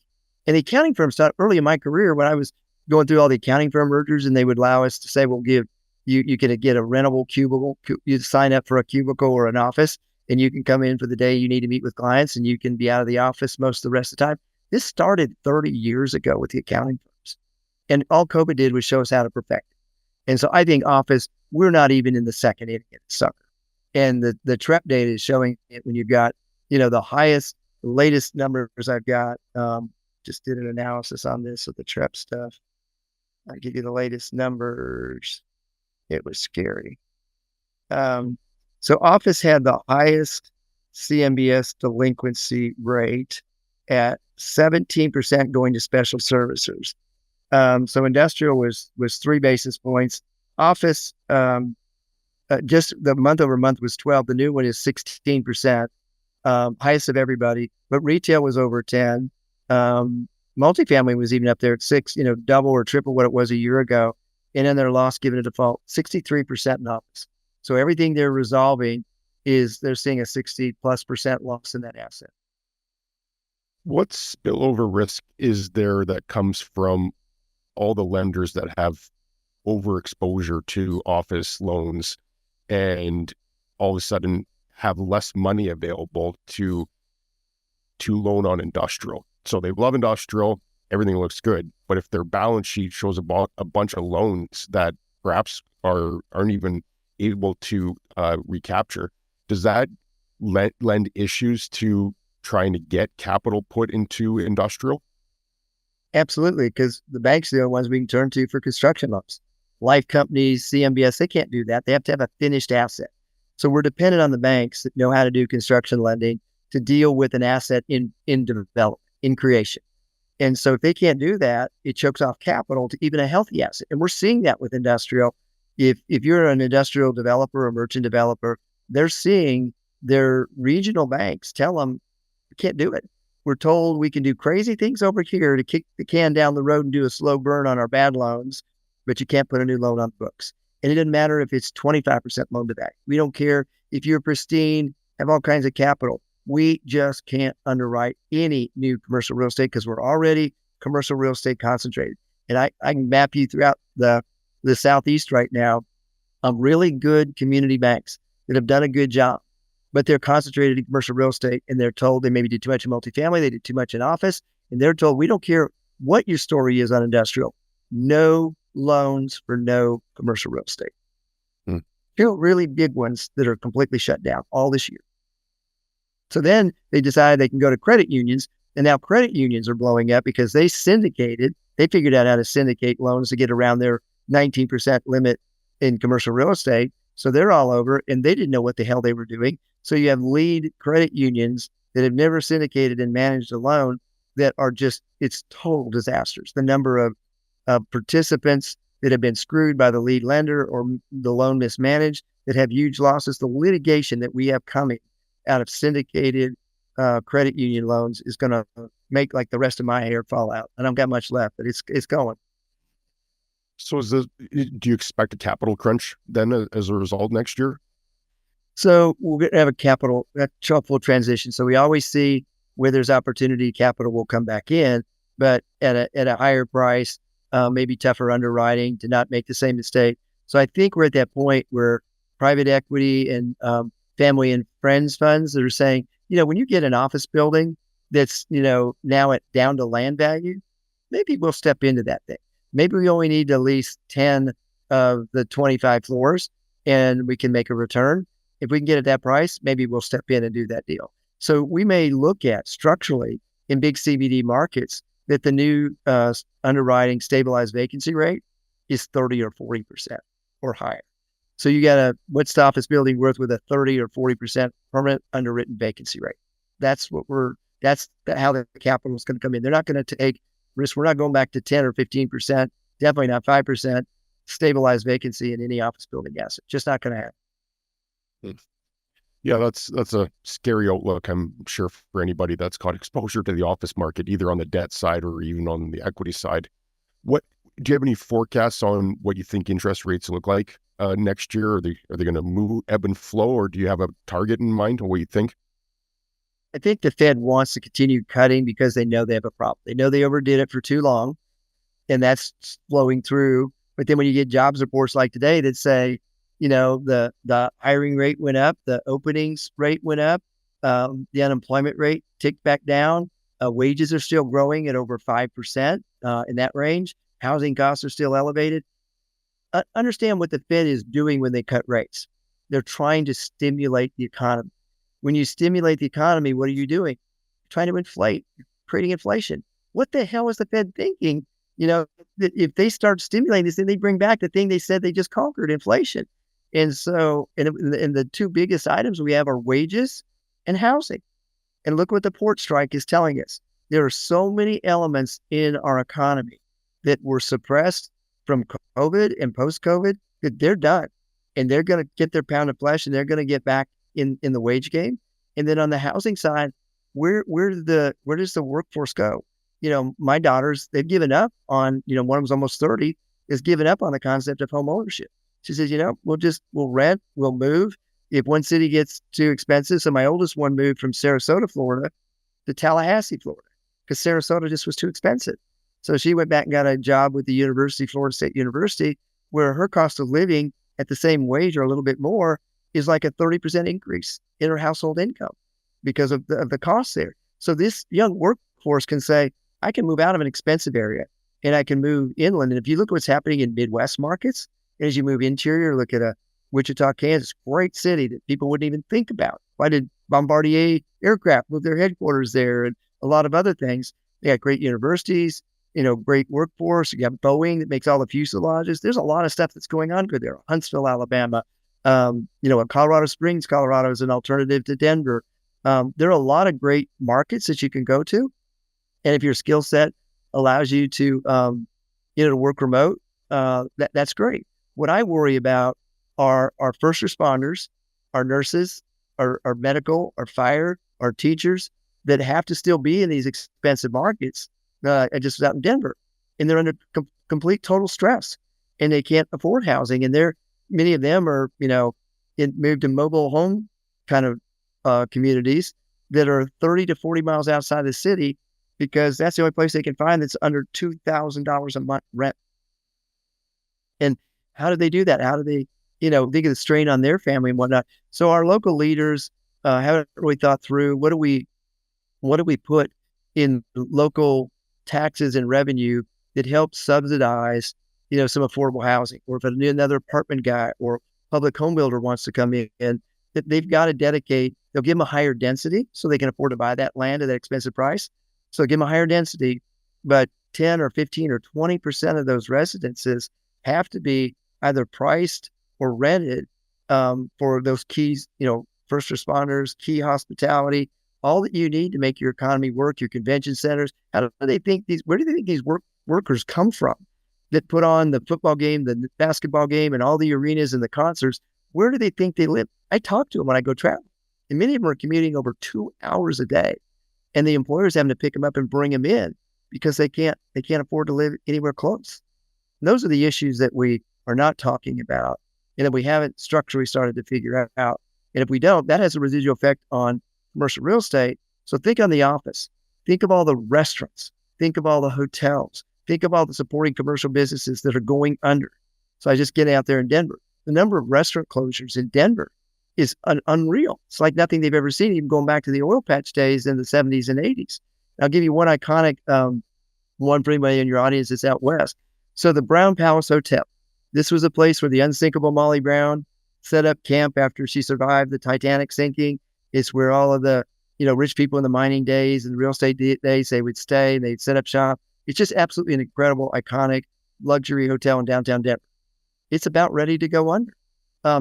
And the accounting firms thought early in my career when I was going through all the accounting firm mergers, and they would allow us to say, we'll give you can get a rentable cubicle. You sign up for a cubicle or an office, and you can come in for the day you need to meet with clients, and you can be out of the office most of the rest of the time. This started 30 years ago with the accounting firms. And all COVID did was show us how to perfect it. And so I think office, we're not even in the second inning of the sucker. And the TREP data is showing it when you've got, the latest numbers I've got, just did an analysis on this with the TREP stuff. I'll give you the latest numbers. It was scary. So office had the highest CMBS delinquency rate at 17% going to special servicers. So industrial was 3 basis points. Office, just the month over month was 12. The new one is 16%, highest of everybody. But retail was over 10. Multifamily was even up there at 6, double or triple what it was a year ago. And then their loss given a default, 63% in office. So everything they're resolving is they're seeing a 60+% loss in that asset. What spillover risk is there that comes from all the lenders that have overexposure to office loans and all of a sudden have less money available to loan on industrial? So they love industrial, everything looks good, but if their balance sheet shows a bunch of loans that perhaps aren't even able to recapture, does that lend issues to trying to get capital put into industrial? Absolutely, because the banks are the ones we can turn to for construction loans. Life companies, CMBS, they can't do that. They have to have a finished asset. So we're dependent on the banks that know how to do construction lending to deal with an asset in development, in creation. And so if they can't do that, it chokes off capital to even a healthy asset. And we're seeing that with industrial. If you're an industrial developer or merchant developer, they're seeing their regional banks tell them, we can't do it. We're told we can do crazy things over here to kick the can down the road and do a slow burn on our bad loans, but you can't put a new loan on the books. And it doesn't matter if it's 25% loan to value. We don't care if you're pristine, have all kinds of capital. We just can't underwrite any new commercial real estate because we're already commercial real estate concentrated. And I can map you throughout the Southeast right now of really good community banks that have done a good job, but they're concentrated in commercial real estate, and they're told they maybe did too much in multifamily, they did too much in office, and they're told, we don't care what your story is on industrial, no loans for no commercial real estate. Really big ones that are completely shut down all this year. So then they decide they can go to credit unions, and now credit unions are blowing up because they figured out how to syndicate loans to get around their 19% limit in commercial real estate. So they're all over, and they didn't know what the hell they were doing. So you have lead credit unions that have never syndicated and managed a loan that are just, it's total disasters. The number of participants that have been screwed by the lead lender or the loan mismanaged that have huge losses. The litigation that we have coming out of syndicated credit union loans is going to make like the rest of my hair fall out. I don't got much left, but it's going. So do you expect a capital crunch then as a result next year? So we're going to have a full transition. So we always see where there's opportunity, capital will come back in, but at a higher price, maybe tougher underwriting to not make the same mistake. So I think we're at that point where private equity and family and friends funds that are saying, when you get an office building that's, now down to land value, maybe we'll step into that thing. Maybe we only need to lease 10 of the 25 floors and we can make a return. If we can get at that price, maybe we'll step in and do that deal. So we may look at structurally in big CBD markets that the new underwriting stabilized vacancy rate is 30 or 40% or higher. So you got what's the office building worth with a 30 or 40% permanent underwritten vacancy rate? That's how the capital is going to come in. They're not going to take risk. We're not going back to 10 or 15%, definitely not 5% stabilized vacancy in any office building asset. Just not going to happen. Yeah, that's a scary outlook, I'm sure, for anybody that's got exposure to the office market, either on the debt side or even on the equity side. Do you have any forecasts on what you think interest rates look like next year? Are they going to move, ebb and flow, or do you have a target in mind on what you think? I think the Fed wants to continue cutting because they know they have a problem. They know they overdid it for too long, and that's flowing through. But then when you get jobs reports like today that say, the hiring rate went up, the openings rate went up, the unemployment rate ticked back down, wages are still growing at over 5% in that range. Housing costs are still elevated. Understand what the Fed is doing when they cut rates. They're trying to stimulate the economy. When you stimulate the economy, what are you doing? You're trying to inflate, you're creating inflation. What the hell is the Fed thinking? That if they start stimulating this, then they bring back the thing they said they just conquered, inflation. And so, and the two biggest items we have are wages and housing. And look what the port strike is telling us. There are so many elements in our economy that were suppressed from COVID and post-COVID that they're done. And they're going to get their pound of flesh, and they're going to get back in the wage game. And then on the housing side, where does the workforce go? My daughters, they've given up on, one of them's almost 30, has given up on the concept of home ownership. She says, we'll rent, we'll move. If one city gets too expensive. So my oldest one moved from Sarasota, Florida to Tallahassee, Florida, because Sarasota just was too expensive. So she went back and got a job with the university, Florida State University, where her cost of living at the same wage or a little bit more is like a 30% increase in her household income because of the costs there. So this young workforce can say, I can move out of an expensive area and I can move inland. And if you look at what's happening in Midwest markets, as you move interior, look at Wichita, Kansas, great city that people wouldn't even think about. Why did Bombardier Aircraft move their headquarters there, and a lot of other things? They got great universities, great workforce. You got Boeing that makes all the fuselages. There's a lot of stuff that's going on good there. Huntsville, Alabama, Colorado Springs, Colorado is an alternative to Denver. There are a lot of great markets that you can go to. And if your skill set allows you to, to work remote, that's great. What I worry about are our first responders, our nurses, our medical, our fire, our teachers that have to still be in these expensive markets. I just was out in Denver, and they're under complete total stress, and they can't afford housing. And many of them are, moved to mobile home kind of communities that are 30 to 40 miles outside the city, because that's the only place they can find that's under $2,000 a month rent. And how do they do that? How do they, think of the strain on their family and whatnot? So our local leaders haven't really thought through what do we put in local taxes and revenue that helps subsidize, some affordable housing. Or if another apartment guy or public home builder wants to come in, that they've got to dedicate, they'll give them a higher density so they can afford to buy that land at that expensive price. So give them a higher density, but 10 or 15 or 20% of those residences have to be either priced or rented for those keys, first responders, key hospitality, all that you need to make your economy work, your convention centers. Where do they think these workers come from that put on the football game, the basketball game, and all the arenas and the concerts? Where do they think they live? I talk to them when I go travel, and many of them are commuting over 2 hours a day, and the employer's having to pick them up and bring them in because they can't afford to live anywhere close. And those are the issues that we are not talking about, and that we haven't structurally started to figure out. And if we don't, that has a residual effect on commercial real estate. So think on the office, think of all the restaurants, think of all the hotels, think of all the supporting commercial businesses that are going under. So I just get out there in Denver. The number of restaurant closures in Denver is unreal. It's like nothing they've ever seen, even going back to the oil patch days in the 70s and 80s. I'll give you one iconic one for anybody in your audience that's out west. So the Brown Palace Hotel. This was a place where the unsinkable Molly Brown set up camp after she survived the Titanic sinking. It's where all of the, rich people in the mining days and the real estate days, they would stay, they'd set up shop. It's just absolutely an incredible, iconic luxury hotel in downtown Denver. It's about ready to go under.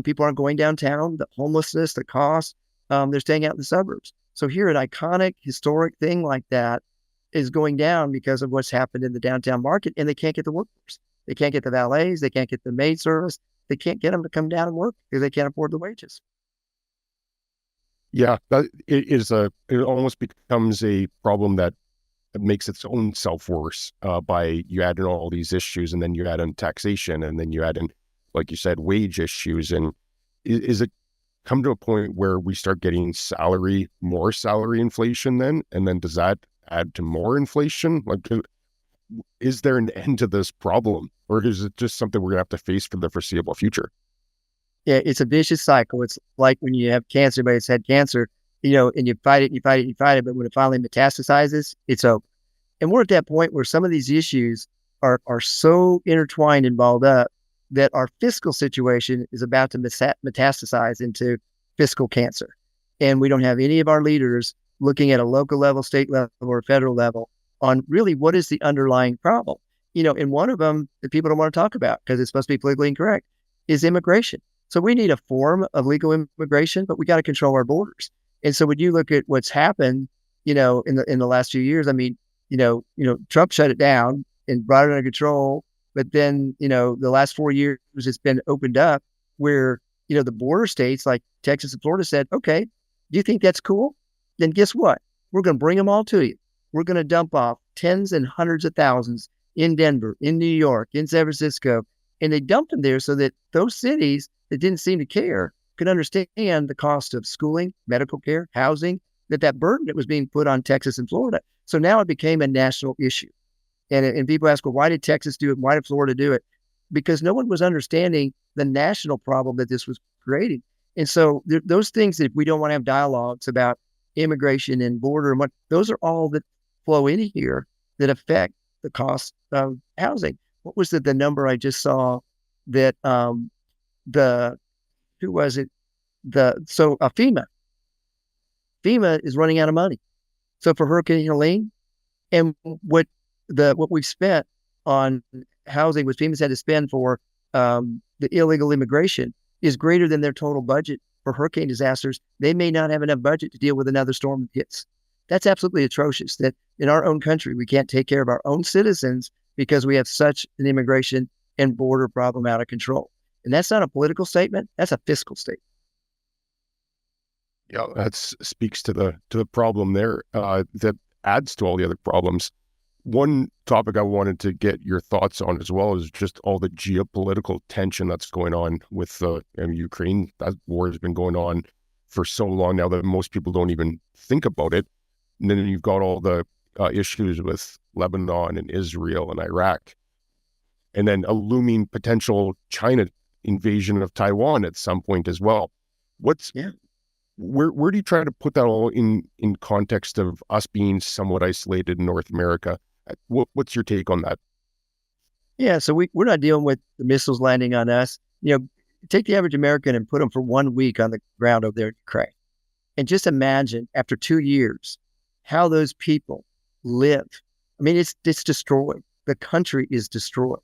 People aren't going downtown, the homelessness, the cost, they're staying out in the suburbs. So here, an iconic, historic thing like that is going down because of what's happened in the downtown market, and they can't get the workforce. They can't get the valets, they can't get the maid service, they can't get them to come down and work because they can't afford the wages. Yeah, it almost becomes a problem that makes its own self worse by you add in all these issues, and then you add in taxation, and then you add in, like you said, wage issues. And is it come to a point where we start getting more salary inflation then? And then does that add to more inflation? Like, is there an end to this problem, or is it just something we're gonna have to face for the foreseeable future? Yeah, it's a vicious cycle. It's like when you have cancer, but it's had cancer, and you fight it, but when it finally metastasizes, it's over. And we're at that point where some of these issues are so intertwined and balled up that our fiscal situation is about to metastasize into fiscal cancer. And we don't have any of our leaders looking at a local level, state level, or federal level on really what is the underlying problem. And one of them that people don't want to talk about because it's supposed to be politically incorrect is immigration. So we need a form of legal immigration, but we got to control our borders. And so when you look at what's happened, in the last few years, I mean, Trump shut it down and brought it under control. But then, the last 4 years, it's been opened up where, the border states like Texas and Florida said, okay, do you think that's cool? Then guess what? We're going to bring them all to you. We're going to dump off tens and hundreds of thousands in Denver, in New York, in San Francisco. And they dumped them there so that those cities that didn't seem to care could understand the cost of schooling, medical care, housing, that burden that was being put on Texas and Florida. So now it became a national issue. And people ask, well, why did Texas do it? Why did Florida do it? Because no one was understanding the national problem that this was creating. And so those things that we don't want to have dialogues about immigration and border and those are all that flow in here that affect the cost of housing. What was the number I just saw that FEMA is running out of money. So for Hurricane Helene, and what we've spent on housing, what FEMA's had to spend for the illegal immigration is greater than their total budget for hurricane disasters. They may not have enough budget to deal with another storm that hits. That's absolutely atrocious that in our own country, we can't take care of our own citizens because we have such an immigration and border problem out of control. And that's not a political statement. That's a fiscal statement. Yeah, that speaks to the problem there. That adds to all the other problems. One topic I wanted to get your thoughts on as well is just all the geopolitical tension that's going on with Ukraine. That war has been going on for so long now that most people don't even think about it. And then you've got all the issues with Lebanon and Israel and Iraq, and then a looming potential China invasion of Taiwan at some point as well. What's Yeah. where do you try to put that all in context of us being somewhat isolated in North America? What's your take on that? Yeah. So we're not dealing with the missiles landing on us. Take the average American and put them for 1 week on the ground over there in Ukraine. And just imagine after 2 years how those people live. I mean, it's destroyed. The country is destroyed.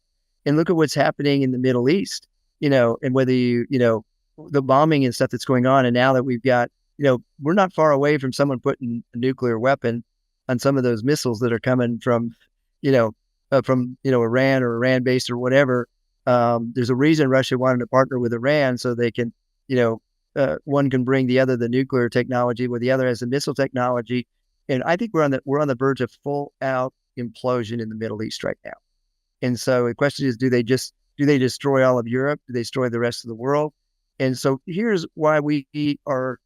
And look at what's happening in the Middle East, and whether the bombing and stuff that's going on. And now that we've got, we're not far away from someone putting a nuclear weapon on some of those missiles that are coming from, Iran or Iran based or whatever. There's a reason Russia wanted to partner with Iran so they can, one can bring the other the nuclear technology, where the other has the missile technology. And I think we're on the verge of full out implosion in the Middle East right now. And so the question is, do they destroy all of Europe? Do they destroy the rest of the world? And so here's why we are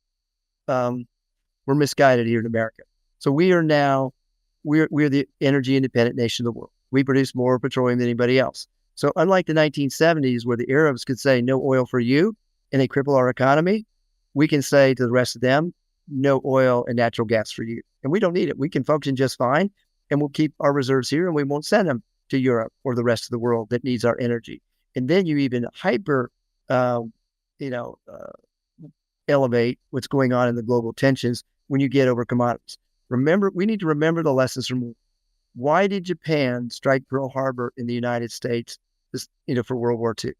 we're misguided here in America. So we're the energy independent nation of the world. We produce more petroleum than anybody else. So unlike the 1970s, where the Arabs could say no oil for you and they cripple our economy, we can say to the rest of them, no oil and natural gas for you. And we don't need it. We can function just fine, and we'll keep our reserves here, and we won't send them to Europe or the rest of the world that needs our energy. And then you even elevate what's going on in the global tensions when you get over commodities. We need to remember the lessons from why did Japan strike Pearl Harbor in the United States, for World War II?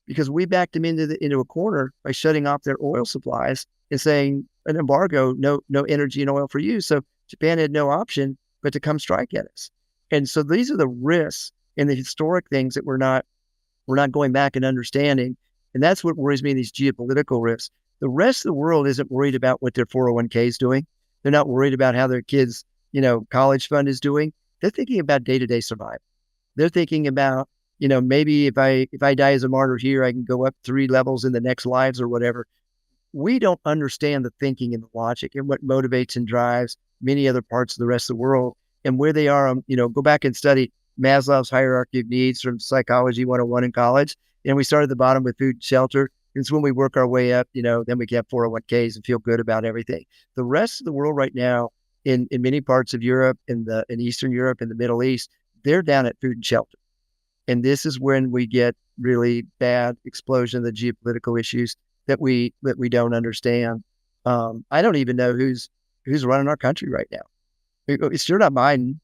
Because we backed them into a corner by shutting off their oil supplies and saying an embargo, no energy and oil for you. So Japan had no option but to come strike at us. And so these are the risks and the historic things that we're not going back and understanding. And that's what worries me in these geopolitical risks. The rest of the world isn't worried about what their 401k is doing. They're not worried about how their kids, college fund is doing. They're thinking about day-to-day survival. They're thinking about, maybe if I die as a martyr here, I can go up 3 levels in the next lives or whatever. We don't understand the thinking and the logic and what motivates and drives many other parts of the rest of the world and where they are. Go back and study Maslow's hierarchy of needs from Psychology 101 in college. And we start at the bottom with food and shelter. It's when we work our way up, then we can have 401ks and feel good about everything. The rest of the world right now, in many parts of Europe, in Eastern Europe, in the Middle East, they're down at food and shelter. And this is when we get really bad explosion of the geopolitical issues that we don't understand. I don't even know who's running our country right now. It's sure not Biden.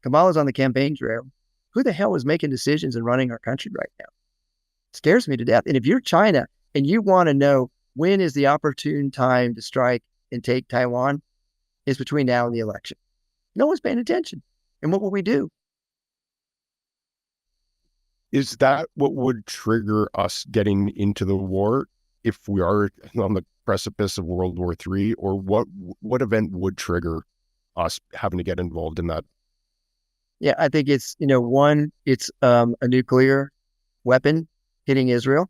Kamala's on the campaign trail. Who the hell is making decisions and running our country right now? It scares me to death. And if you're China and you want to know when is the opportune time to strike and take Taiwan, it's between now and the election. No one's paying attention. And what will we do? Is that what would trigger us getting into the war if we are on the precipice of World War III? Or what event would trigger us having to get involved in that? Yeah, I think it's, one, it's a nuclear weapon hitting Israel.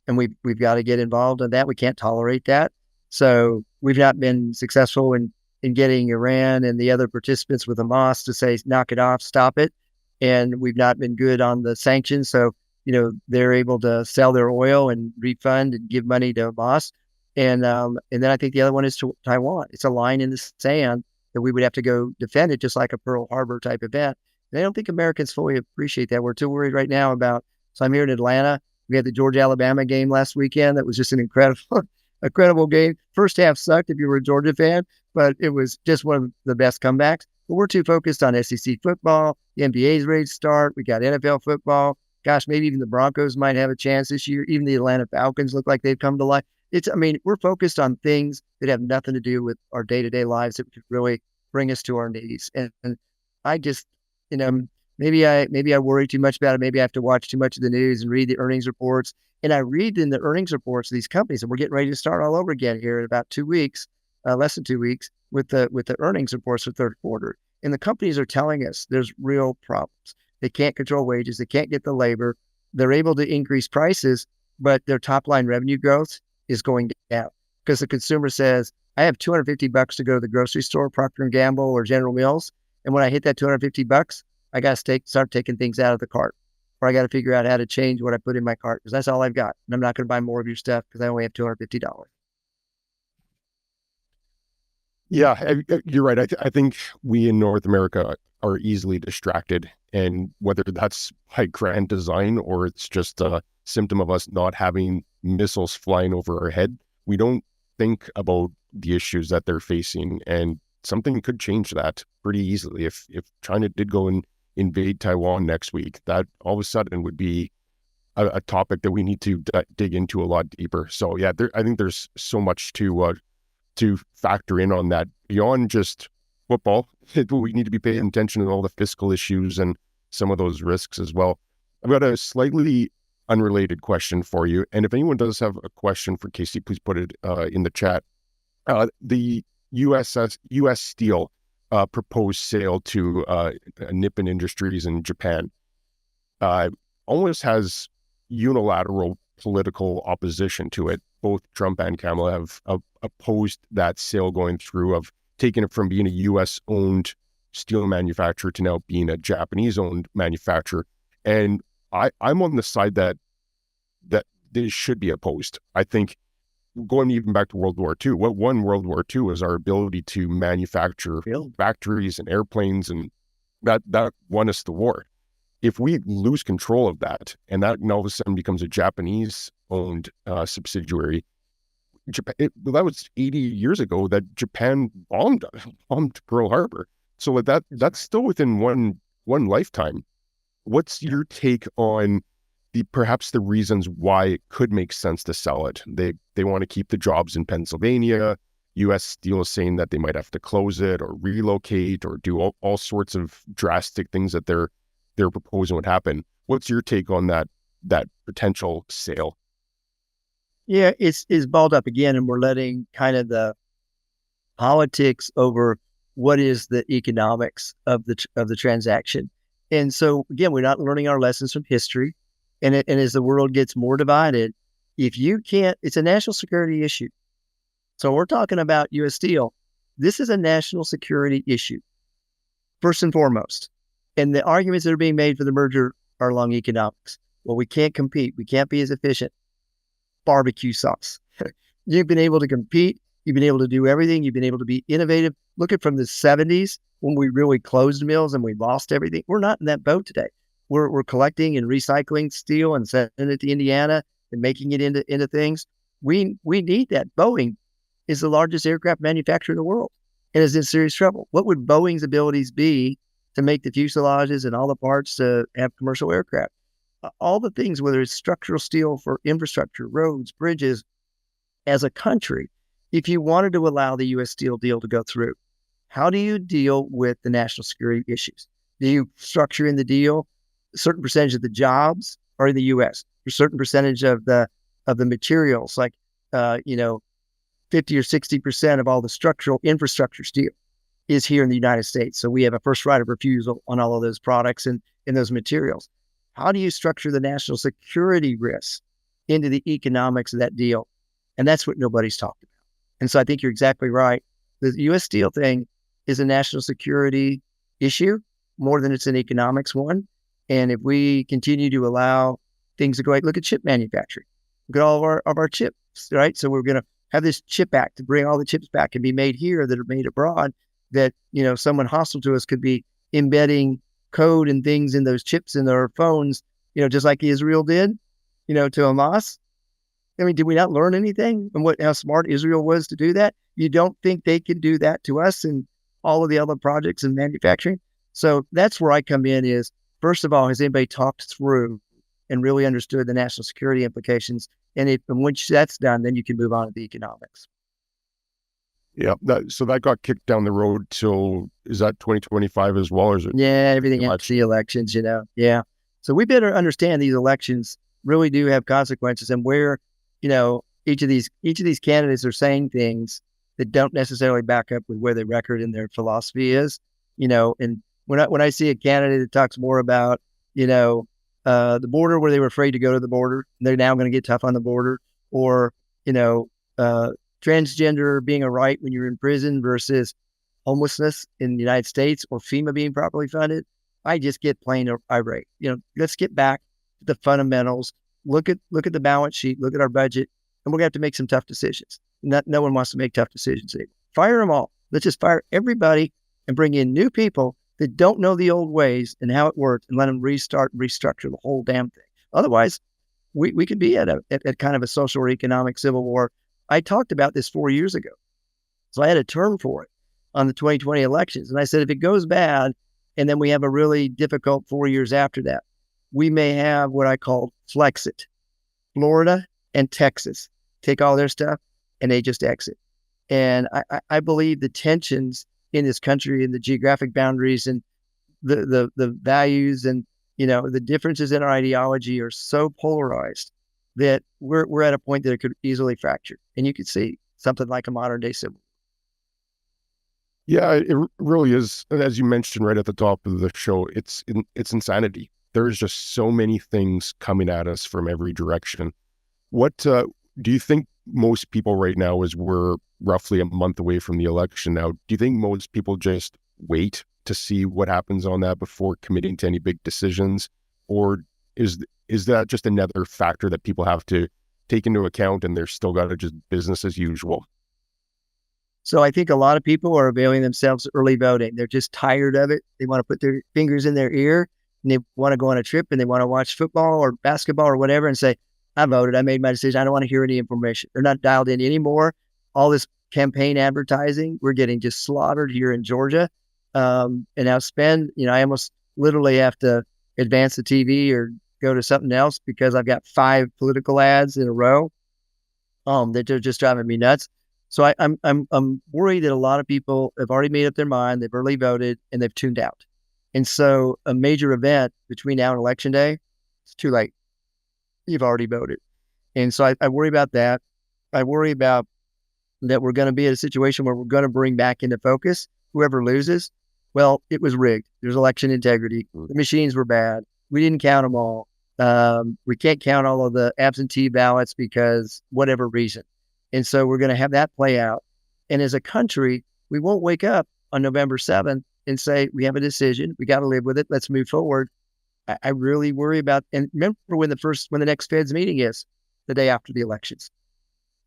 And we've got to get involved in that. We can't tolerate that. So we've not been successful in getting Iran and the other participants with Hamas to say, knock it off, stop it. And we've not been good on the sanctions. So, they're able to sell their oil and refund and give money to Hamas. And then I think the other one is to Taiwan. It's a line in the sand that we would have to go defend it, just like a Pearl Harbor type event. And I don't think Americans fully appreciate that. We're too worried right now so I'm here in Atlanta. We had the Georgia-Alabama game last weekend. That was just an incredible game. First half sucked if you were a Georgia fan, but it was just one of the best comebacks. But we're too focused on SEC football. The NBA's ready to start. We got NFL football. Gosh, maybe even the Broncos might have a chance this year. Even the Atlanta Falcons look like they've come to life. We're focused on things that have nothing to do with our day-to-day lives that could really bring us to our knees. And I just, maybe I worry too much about it. Maybe I have to watch too much of the news and read the earnings reports. And I read in the earnings reports of these companies, and we're getting ready to start all over again here in about 2 weeks, less than 2 weeks, with the earnings reports for third quarter. And the companies are telling us there's real problems. They can't control wages. They can't get the labor. They're able to increase prices, but their top line revenue growth is going down because the consumer says, I have $250 to go to the grocery store, Procter and Gamble or General Mills. And when I hit that $250, I got to start taking things out of the cart, or I got to figure out how to change what I put in my cart because that's all I've got. And I'm not going to buy more of your stuff because I only have $250. Yeah, you're right. I think we in North America are easily distracted, and whether that's by grand design or it's just a symptom of us not having missiles flying over our head, we don't think about the issues that they're facing, and something could change that pretty easily. If China did go and invade Taiwan next week, that all of a sudden would be a topic that we need to dig into a lot deeper. So yeah, I think there's so much to factor in on that beyond just football. We need to be paying attention to all the fiscal issues and some of those risks as well. I've got a slightly unrelated question for you. And if anyone does have a question for Casey, please put it in the chat. The US Steel proposed sale to Nippon Industries in Japan almost has unilateral political opposition to it. Both Trump and Kamala have opposed that sale going through, of taking it from being a U.S.-owned steel manufacturer to now being a Japanese-owned manufacturer. And I'm on the side that this should be opposed. I think going even back to World War II, what won World War II was our ability to manufacture factories and airplanes, and that won us the war. If we lose control of that, and that now all of a sudden becomes a Japanese-owned subsidiary, that was 80 years ago that Japan bombed Pearl Harbor. So that's still within one lifetime. What's your take on perhaps the reasons why it could make sense to sell it? They want to keep the jobs in Pennsylvania. U.S. Steel is saying that they might have to close it or relocate or do all sorts of drastic things that they're proposing would happen. What's your take on that potential sale? Yeah, it's balled up again, and we're letting kind of the politics over what is the economics of the transaction. And so again, we're not learning our lessons from history. And as the world gets more divided, if you can't, it's a national security issue. So we're talking about U.S. Steel. This is a national security issue, first and foremost. And the arguments that are being made for the merger are along economics. Well, we can't compete. We can't be as efficient. Barbecue sauce. You've been able to compete. You've been able to do everything. You've been able to be innovative. Look at from the 70s when we really closed mills and we lost everything. We're not in that boat today. We're collecting and recycling steel and sending it to Indiana and making it into things. We need that. Boeing is the largest aircraft manufacturer in the world and is in serious trouble. What would Boeing's abilities be to make the fuselages and all the parts to have commercial aircraft? All the things, whether it's structural steel for infrastructure, roads, bridges, as a country, if you wanted to allow the U.S. Steel deal to go through, how do you deal with the national security issues? Do you structure in the deal a certain percentage of the jobs are in the U.S., a certain percentage of the materials, like 50 or 60% of all the structural infrastructure steel is here in the United States. So we have a first right of refusal on all of those products and those materials. How do you structure the national security risks into the economics of that deal? And that's what nobody's talked about. And so I think you're exactly right. The U.S. Steel thing is a national security issue more than it's an economics one. And if we continue to allow things to go, look at chip manufacturing. Look at all of our chips, right? So we're going to have this chip act to bring all the chips back and be made here that are made abroad, that, someone hostile to us could be embedding code and things in those chips in their phones, just like Israel did, to Hamas. I mean, did we not learn anything from how smart Israel was to do that? You don't think they could do that to us and all of the other projects in manufacturing? So that's where I come in is, first of all, has anybody talked through and really understood the national security implications? And once that's done, then you can move on to the economics. Yeah. So that got kicked down the road till, is that 2025 as well? Or is it Yeah, everything after election? the elections, Yeah. So we better understand these elections really do have consequences, and where, each of these candidates are saying things that don't necessarily back up with where their record and their philosophy is. And when I see a candidate that talks more about, the border, where they were afraid to go to the border, and they're now going to get tough on the border, or, you know, uh, transgender being a right when you're in prison versus homelessness in the United States, or FEMA being properly funded, I just get plain irate. Let's get back to the fundamentals. Look at the balance sheet. Look at our budget, and we're gonna have to make some tough decisions. No one wants to make tough decisions anymore. Fire them all. Let's just fire everybody and bring in new people that don't know the old ways and how it works, and let them restart and restructure the whole damn thing. Otherwise, we could be at kind of a social or economic civil war. I talked about this 4 years ago, so I had a term for it on the 2020 elections. And I said, if it goes bad, and then we have a really difficult 4 years after that, we may have what I call Flexit. Florida and Texas take all their stuff and they just exit. And I believe the tensions in this country and the geographic boundaries and the values and, the differences in our ideology are so polarized that we're at a point that it could easily fracture. And you could see something like a modern day civil. Yeah, it really is. And as you mentioned right at the top of the show, it's insanity. There's just so many things coming at us from every direction. What do you think most people right now, as we're roughly a month away from the election now, do you think most people just wait to see what happens on that before committing to any big decisions? Or is that just another factor that people have to take into account, and they're still got to just business as usual? So I think a lot of people are availing themselves of early voting. They're just tired of it. They want to put their fingers in their ear, and they want to go on a trip, and they want to watch football or basketball or whatever and say, I voted, I made my decision. I don't want to hear any information. They're not dialed in anymore. All this campaign advertising, we're getting just slaughtered here in Georgia. And now I almost literally have to advance the TV or go to something else because I've got 5 political ads in a row that are just driving me nuts. So I'm worried that a lot of people have already made up their mind, they've early voted, and they've tuned out. And so a major event between now and election day, it's too late. You've already voted. And so I worry about that. I worry about that we're going to be in a situation where we're going to bring back into focus whoever loses. Well, it was rigged. There's election integrity. The machines were bad. We didn't count them all. We can't count all of the absentee ballots because whatever reason. And so we're going to have that play out. And as a country, we won't wake up on November 7th and say, we have a decision. We got to live with it. Let's move forward. I really worry about, and remember when the next Fed's meeting is, the day after the elections.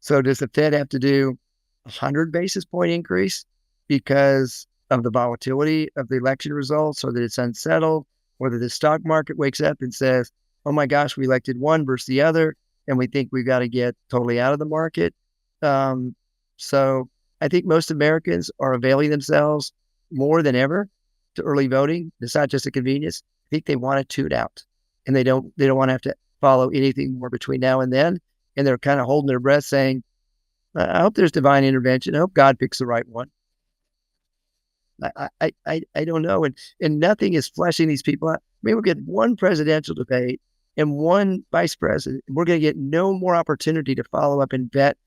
So does the Fed have to do 100 basis point increase because of the volatility of the election results, or that it's unsettled, or that the stock market wakes up and says, oh my gosh, we elected one versus the other, and we think we've got to get totally out of the market. So I think most Americans are availing themselves more than ever to early voting. It's not just a convenience. I think they want to tune out, and they don't want to have to follow anything more between now and then. And they're kind of holding their breath saying, I hope there's divine intervention. I hope God picks the right one. I don't know. And nothing is fleshing these people out. I mean, we'll get one presidential debate and one vice president. We're going to get no more opportunity to follow up and vet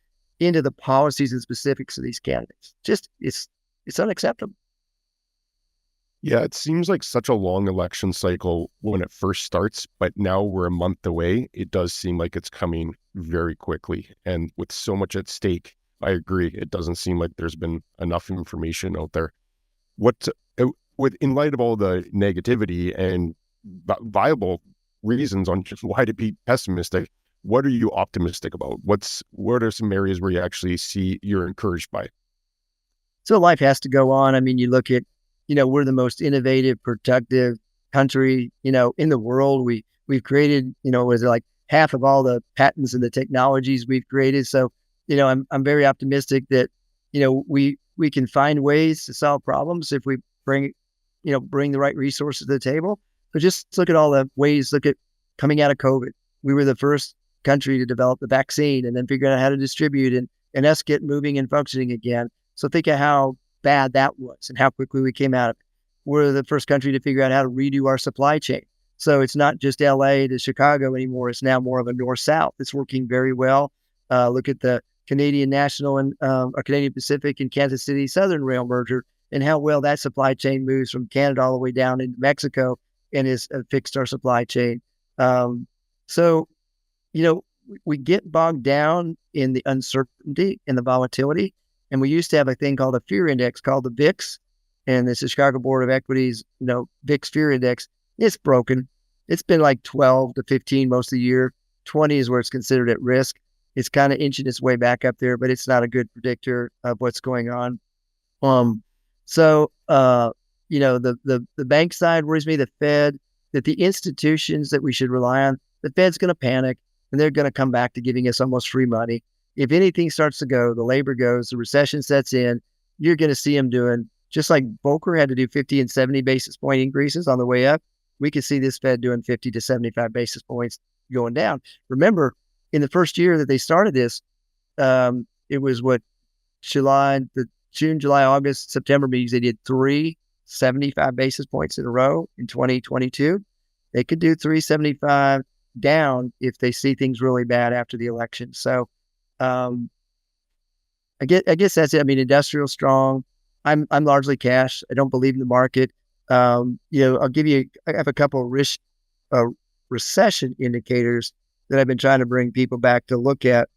into the policies and specifics of these candidates. Just, it's unacceptable. Yeah, it seems like such a long election cycle when it first starts, but now we're a month away. It does seem like it's coming very quickly. And with so much at stake, I agree. It doesn't seem like there's been enough information out there. In light of all the negativity and viable reasons on just why to be pessimistic, what are you optimistic about? What are some areas where you actually see you're encouraged by? So life has to go on. I mean, you look at, we're the most innovative, productive country, in the world. We've created, was it like half of all the patents and the technologies we've created. So, I'm very optimistic that, we can find ways to solve problems if we bring the right resources to the table. So just look at all the ways, look at coming out of COVID. We were the first country to develop the vaccine and then figure out how to distribute and us get moving and functioning again. So think of how bad that was and how quickly we came out of it. We're the first country to figure out how to redo our supply chain. So it's not just LA to Chicago anymore. It's now more of a north-south. It's working very well. Look at the Canadian National and Canadian Pacific and Kansas City Southern Rail merger and how well that supply chain moves from Canada all the way down into Mexico and has fixed our supply chain. So, we get bogged down in the uncertainty and the volatility. And we used to have a thing called a fear index called the VIX. And this is Chicago Board of Equities, VIX fear index. It's broken. It's been like 12 to 15 most of the year. 20 is where it's considered at risk. It's kind of inching its way back up there, but it's not a good predictor of what's going on. The bank side worries me, the Fed, that the institutions that we should rely on, the Fed's going to panic and they're going to come back to giving us almost free money. If anything starts to go, the labor goes, the recession sets in, you're going to see them doing, just like Volcker had to do 50 and 70 basis point increases on the way up, we could see this Fed doing 50 to 75 basis points going down. Remember, in the first year that they started this, it was June, July, August, September meetings, they did 375 basis points in a row in 2022. They could do 375 down if they see things really bad after the election. So I guess that's it. I mean, industrial strong. I'm largely cash. I don't believe in the market. I have a couple of recession indicators that I've been trying to bring people back to look at.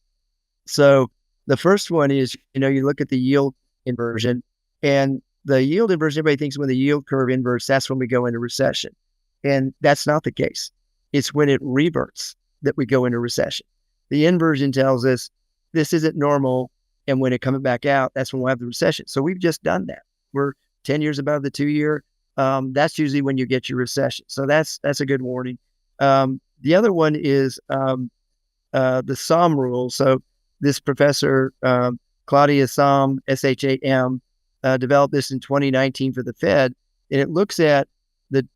So the first one is, you look at the yield inversion, and the yield inversion, everybody thinks when the yield curve inverts, that's when we go into recession. And that's not the case. It's when it reverts that we go into recession. The inversion tells us this isn't normal. And when it comes back out, that's when we'll have the recession. So we've just done that. We're 10 years above the 2-year. That's usually when you get your recession. So that's a good warning. The other one is the SOM rule. So this professor, Claudia Sham, Sham, developed this in 2019 for the Fed. And it looks at the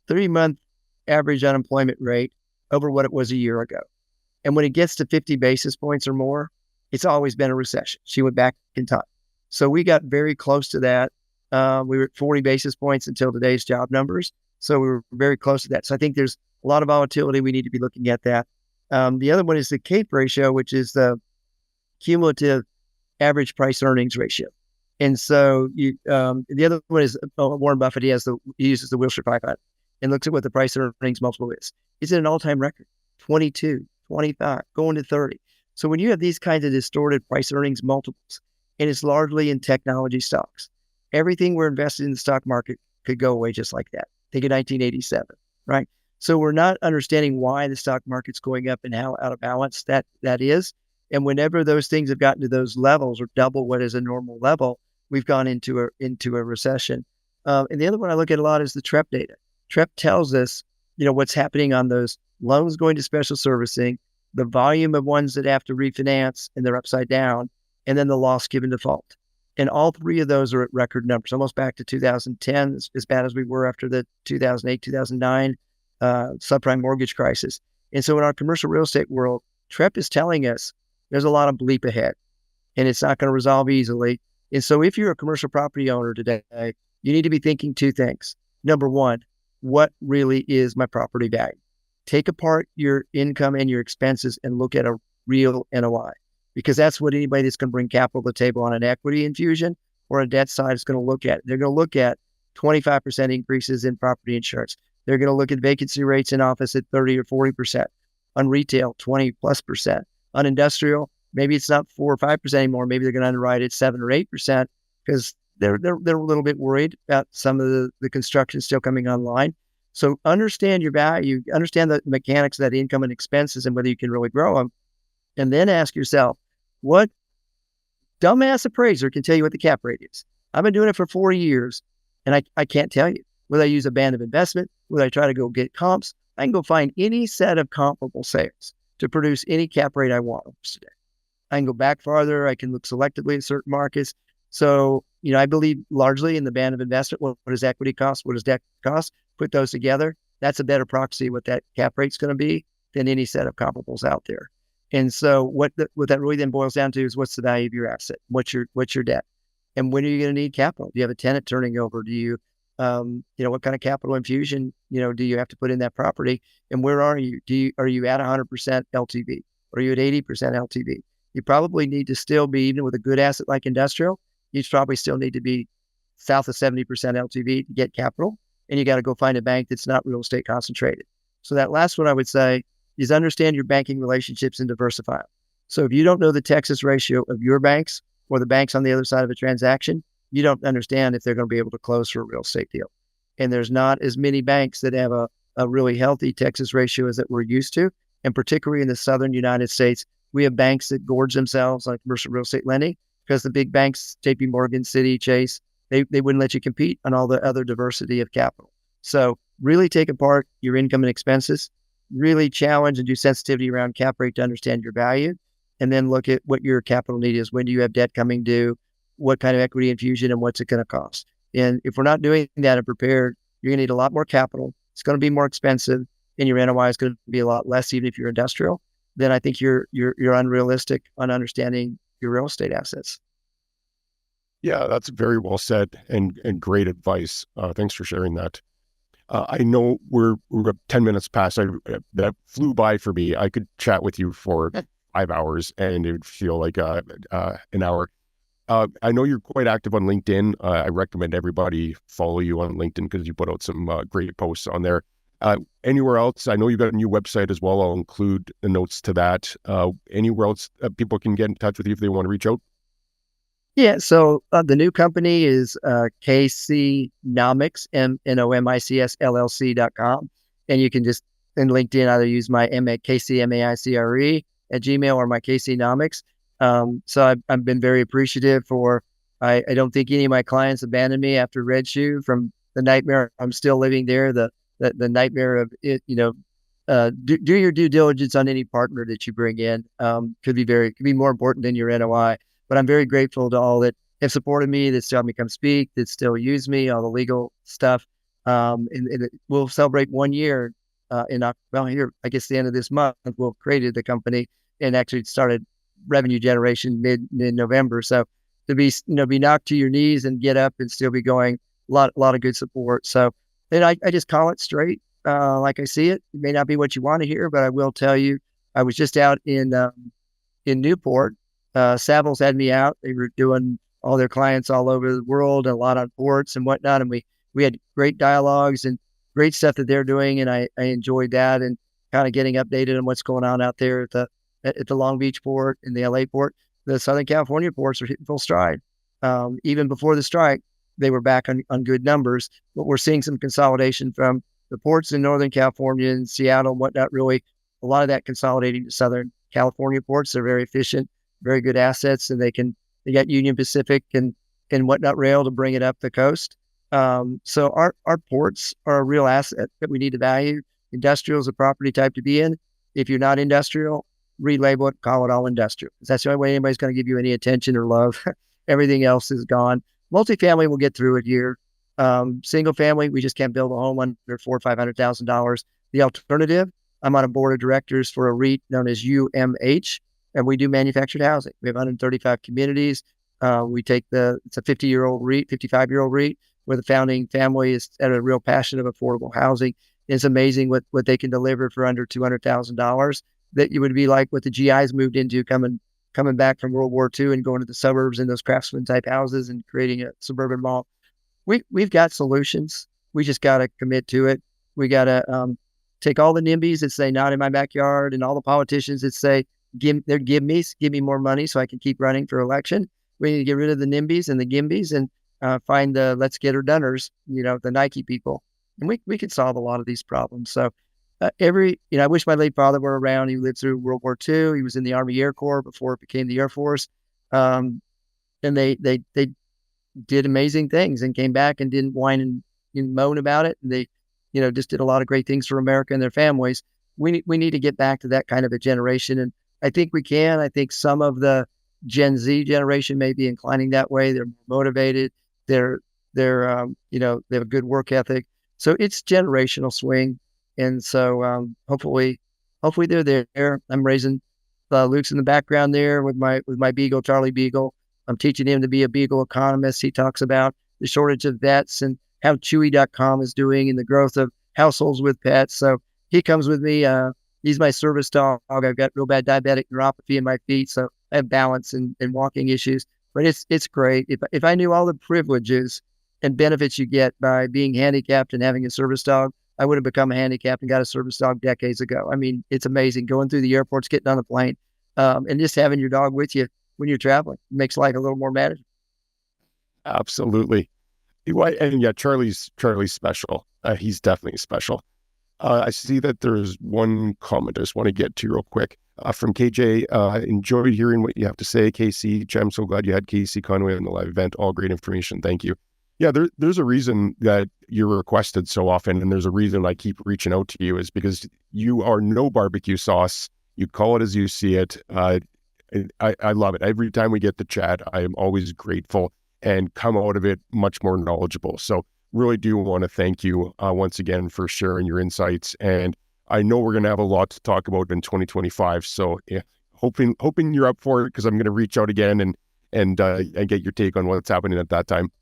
3-month average unemployment rate over what it was a year ago. And when it gets to 50 basis points or more, it's always been a recession. She went back in time. So we got very close to that. We were at 40 basis points until today's job numbers. So we were very close to that. So I think there's a lot of volatility. We need to be looking at that. The other one is the CAPE ratio, which is the cumulative average price earnings ratio. And so the other one is Warren Buffett. He uses the Wilshire 500 and looks at what the price earnings multiple is. It's at an all-time record, 22, 25, going to 30. So when you have these kinds of distorted price earnings multiples, and it's largely in technology stocks, everything we're invested in the stock market could go away just like that. Think of 1987, right? So we're not understanding why the stock market's going up and how out of balance that is. And whenever those things have gotten to those levels or double what is a normal level, we've gone into a recession. And the other one I look at a lot is the TREP data. TREP tells us, what's happening on those loans going to special servicing, the volume of ones that have to refinance and they're upside down, and then the loss given default. And all three of those are at record numbers, almost back to 2010, as bad as we were after the 2008, 2009 subprime mortgage crisis. And so in our commercial real estate world, TREP is telling us there's a lot of bleep ahead and it's not going to resolve easily. And so if you're a commercial property owner today, you need to be thinking two things. Number one, what really is my property value? Take apart your income and your expenses and look at a real NOI, because that's what anybody that's going to bring capital to the table on an equity infusion or a debt side is going to look at. They're going to look at 25% increases in property insurance. They're going to look at vacancy rates in office at 30 or 40%. On retail, 20+%. On industrial, maybe it's not 4 or 5% anymore. Maybe they're going to underwrite at 7 or 8% because they're a little bit worried about some of the construction still coming online. So understand your value, understand the mechanics of that income and expenses and whether you can really grow them. And then ask yourself, what dumbass appraiser can tell you what the cap rate is? I've been doing it for 40 years and I can't tell you. Whether I use a band of investment, whether I try to go get comps, I can go find any set of comparable sales to produce any cap rate I want today. I can go back farther. I can look selectively at certain markets. So, I believe largely in the band of investment. What does equity cost? What does debt cost? Put those together. That's a better proxy of what that cap rate's going to be than any set of comparables out there. And so what that really then boils down to is what's the value of your asset? What's your debt? And when are you going to need capital? Do you have a tenant turning over? Do you, what kind of capital infusion, do you have to put in that property? And where are you? Are you at 100% LTV? Or are you at 80% LTV? You probably need to still be, even with a good asset like industrial, you probably still need to be south of 70% LTV to get capital. And you got to go find a bank that's not real estate concentrated. So that last one I would say is understand your banking relationships and diversify them. So if you don't know the Texas ratio of your banks or the banks on the other side of a transaction, you don't understand if they're going to be able to close for a real estate deal. And there's not as many banks that have a really healthy Texas ratio as that we're used to. And particularly in the southern United States, we have banks that gorge themselves on commercial real estate lending because the big banks, JP Morgan, Citi, Chase, they wouldn't let you compete on all the other diversity of capital. So really take apart your income and expenses, really challenge and do sensitivity around cap rate to understand your value, and then look at what your capital need is. When do you have debt coming due? What kind of equity infusion and what's it going to cost? And if we're not doing that and prepared, you're going to need a lot more capital. It's going to be more expensive, and your NOI is going to be a lot less, even if you're industrial. Then I think you're unrealistic on understanding your real estate assets. Yeah, that's very well said and great advice. Thanks for sharing that. I know we're 10 minutes past. That flew by for me. I could chat with you for 5 hours and it would feel like an hour. I know you're quite active on LinkedIn. I recommend everybody follow you on LinkedIn because you put out some great posts on there. Anywhere else? I know you've got a new website as well. I'll include the notes to that. Anywhere else people can get in touch with you if they want to reach out? Yeah, so the new company is KC Nomics, Nomics LLC.com. And you can just, in LinkedIn, either use my KCMAICRE at Gmail or my KC Nomics. So I've been very appreciative for, I don't think any of my clients abandoned me after Red Shoe from the nightmare. I'm still living there, the nightmare of it, do your due diligence on any partner that you bring in. Could be more important than your NOI. But I'm very grateful to all that have supported me, that still have me come speak, that still use me, all the legal stuff. And we'll celebrate 1 year here, I guess the end of this month, we'll created the company and actually started revenue generation mid-November. So to be knocked to your knees and get up and still be going, a lot of good support. So then I just call it straight, like I see it. It may not be what you want to hear, but I will tell you, I was just out in Newport. Savills had me out. They were doing all their clients all over the world, and a lot on ports and whatnot. And we had great dialogues and great stuff that they're doing. And I enjoyed that and kind of getting updated on what's going on out there at the Long Beach port and the LA port. The Southern California ports are hitting full stride. Even before the strike, they were back on good numbers, but we're seeing some consolidation from the ports in Northern California and Seattle and whatnot. Really, a lot of that consolidating to Southern California ports. They're very efficient, very good assets, and they got Union Pacific and whatnot rail to bring it up the coast. So our ports are a real asset that we need to value. Industrial is a property type to be in. If you're not industrial, relabel it, call it all industrial. That's the only way anybody's going to give you any attention or love. Everything else is gone. Multifamily will get through it here. Single family, we just can't build a home under $400,000 or $500,000. The alternative, I'm on a board of directors for a REIT known as UMH. And we do manufactured housing. We have 135 communities. It's a 50-year-old REIT, 55-year-old REIT, where the founding family is at a real passion of affordable housing. It's amazing what they can deliver for under $200,000. That you would be like what the GIs moved into coming back from World War II and going to the suburbs in those craftsman type houses and creating a suburban mall. We've got solutions. We just got to commit to it. We got to take all the NIMBYs that say not in my backyard and all the politicians that say give me more money so I can keep running for election. We need to get rid of the NIMBYs and the GIMBYs and find the let's get her doners, the Nike people. And we could solve a lot of these problems. So I wish my late father were around. He lived through World War II. He was in the Army Air Corps before it became the Air Force. And they did amazing things and came back and didn't whine and moan about it. And they, just did a lot of great things for America and their families. We need to get back to that kind of a generation. And I think we can. I think some of the Gen Z generation may be inclining that way. They're more motivated. They have a good work ethic. So it's generational swing. And so hopefully they're there. I'm raising Luke's in the background there with my Beagle, Charlie Beagle. I'm teaching him to be a Beagle economist. He talks about the shortage of vets and how Chewy.com is doing and the growth of households with pets. So he comes with me. He's my service dog. I've got real bad diabetic neuropathy in my feet, so I have balance and walking issues. But it's great. If I knew all the privileges and benefits you get by being handicapped and having a service dog, I would have become a handicapped and got a service dog decades ago. I mean, it's amazing going through the airports, getting on a plane, and just having your dog with you when you're traveling makes life a little more manageable. Absolutely. And yeah, Charlie's special. He's definitely special. I see that there's one comment I just want to get to real quick from KJ. Enjoyed hearing what you have to say, KC. I'm so glad you had KC Conway on the live event. All great information. Thank you. Yeah, there's a reason that you're requested so often, and there's a reason I keep reaching out to you is because you are no barbecue sauce. You call it as you see it. I love it. Every time we get to chat, I am always grateful and come out of it much more knowledgeable. So really do want to thank you once again for sharing your insights. And I know we're going to have a lot to talk about in 2025. So yeah, hoping you're up for it, because I'm going to reach out again and get your take on what's happening at that time.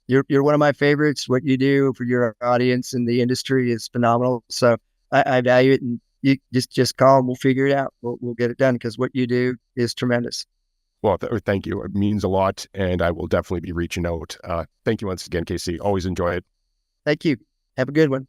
You're one of my favorites. What you do for your audience and the industry is phenomenal. So I value it, and you just call and we'll figure it out. We'll get it done, because what you do is tremendous. Well, thank you. It means a lot, and I will definitely be reaching out. Thank you once again, KC. Always enjoy it. Thank you. Have a good one.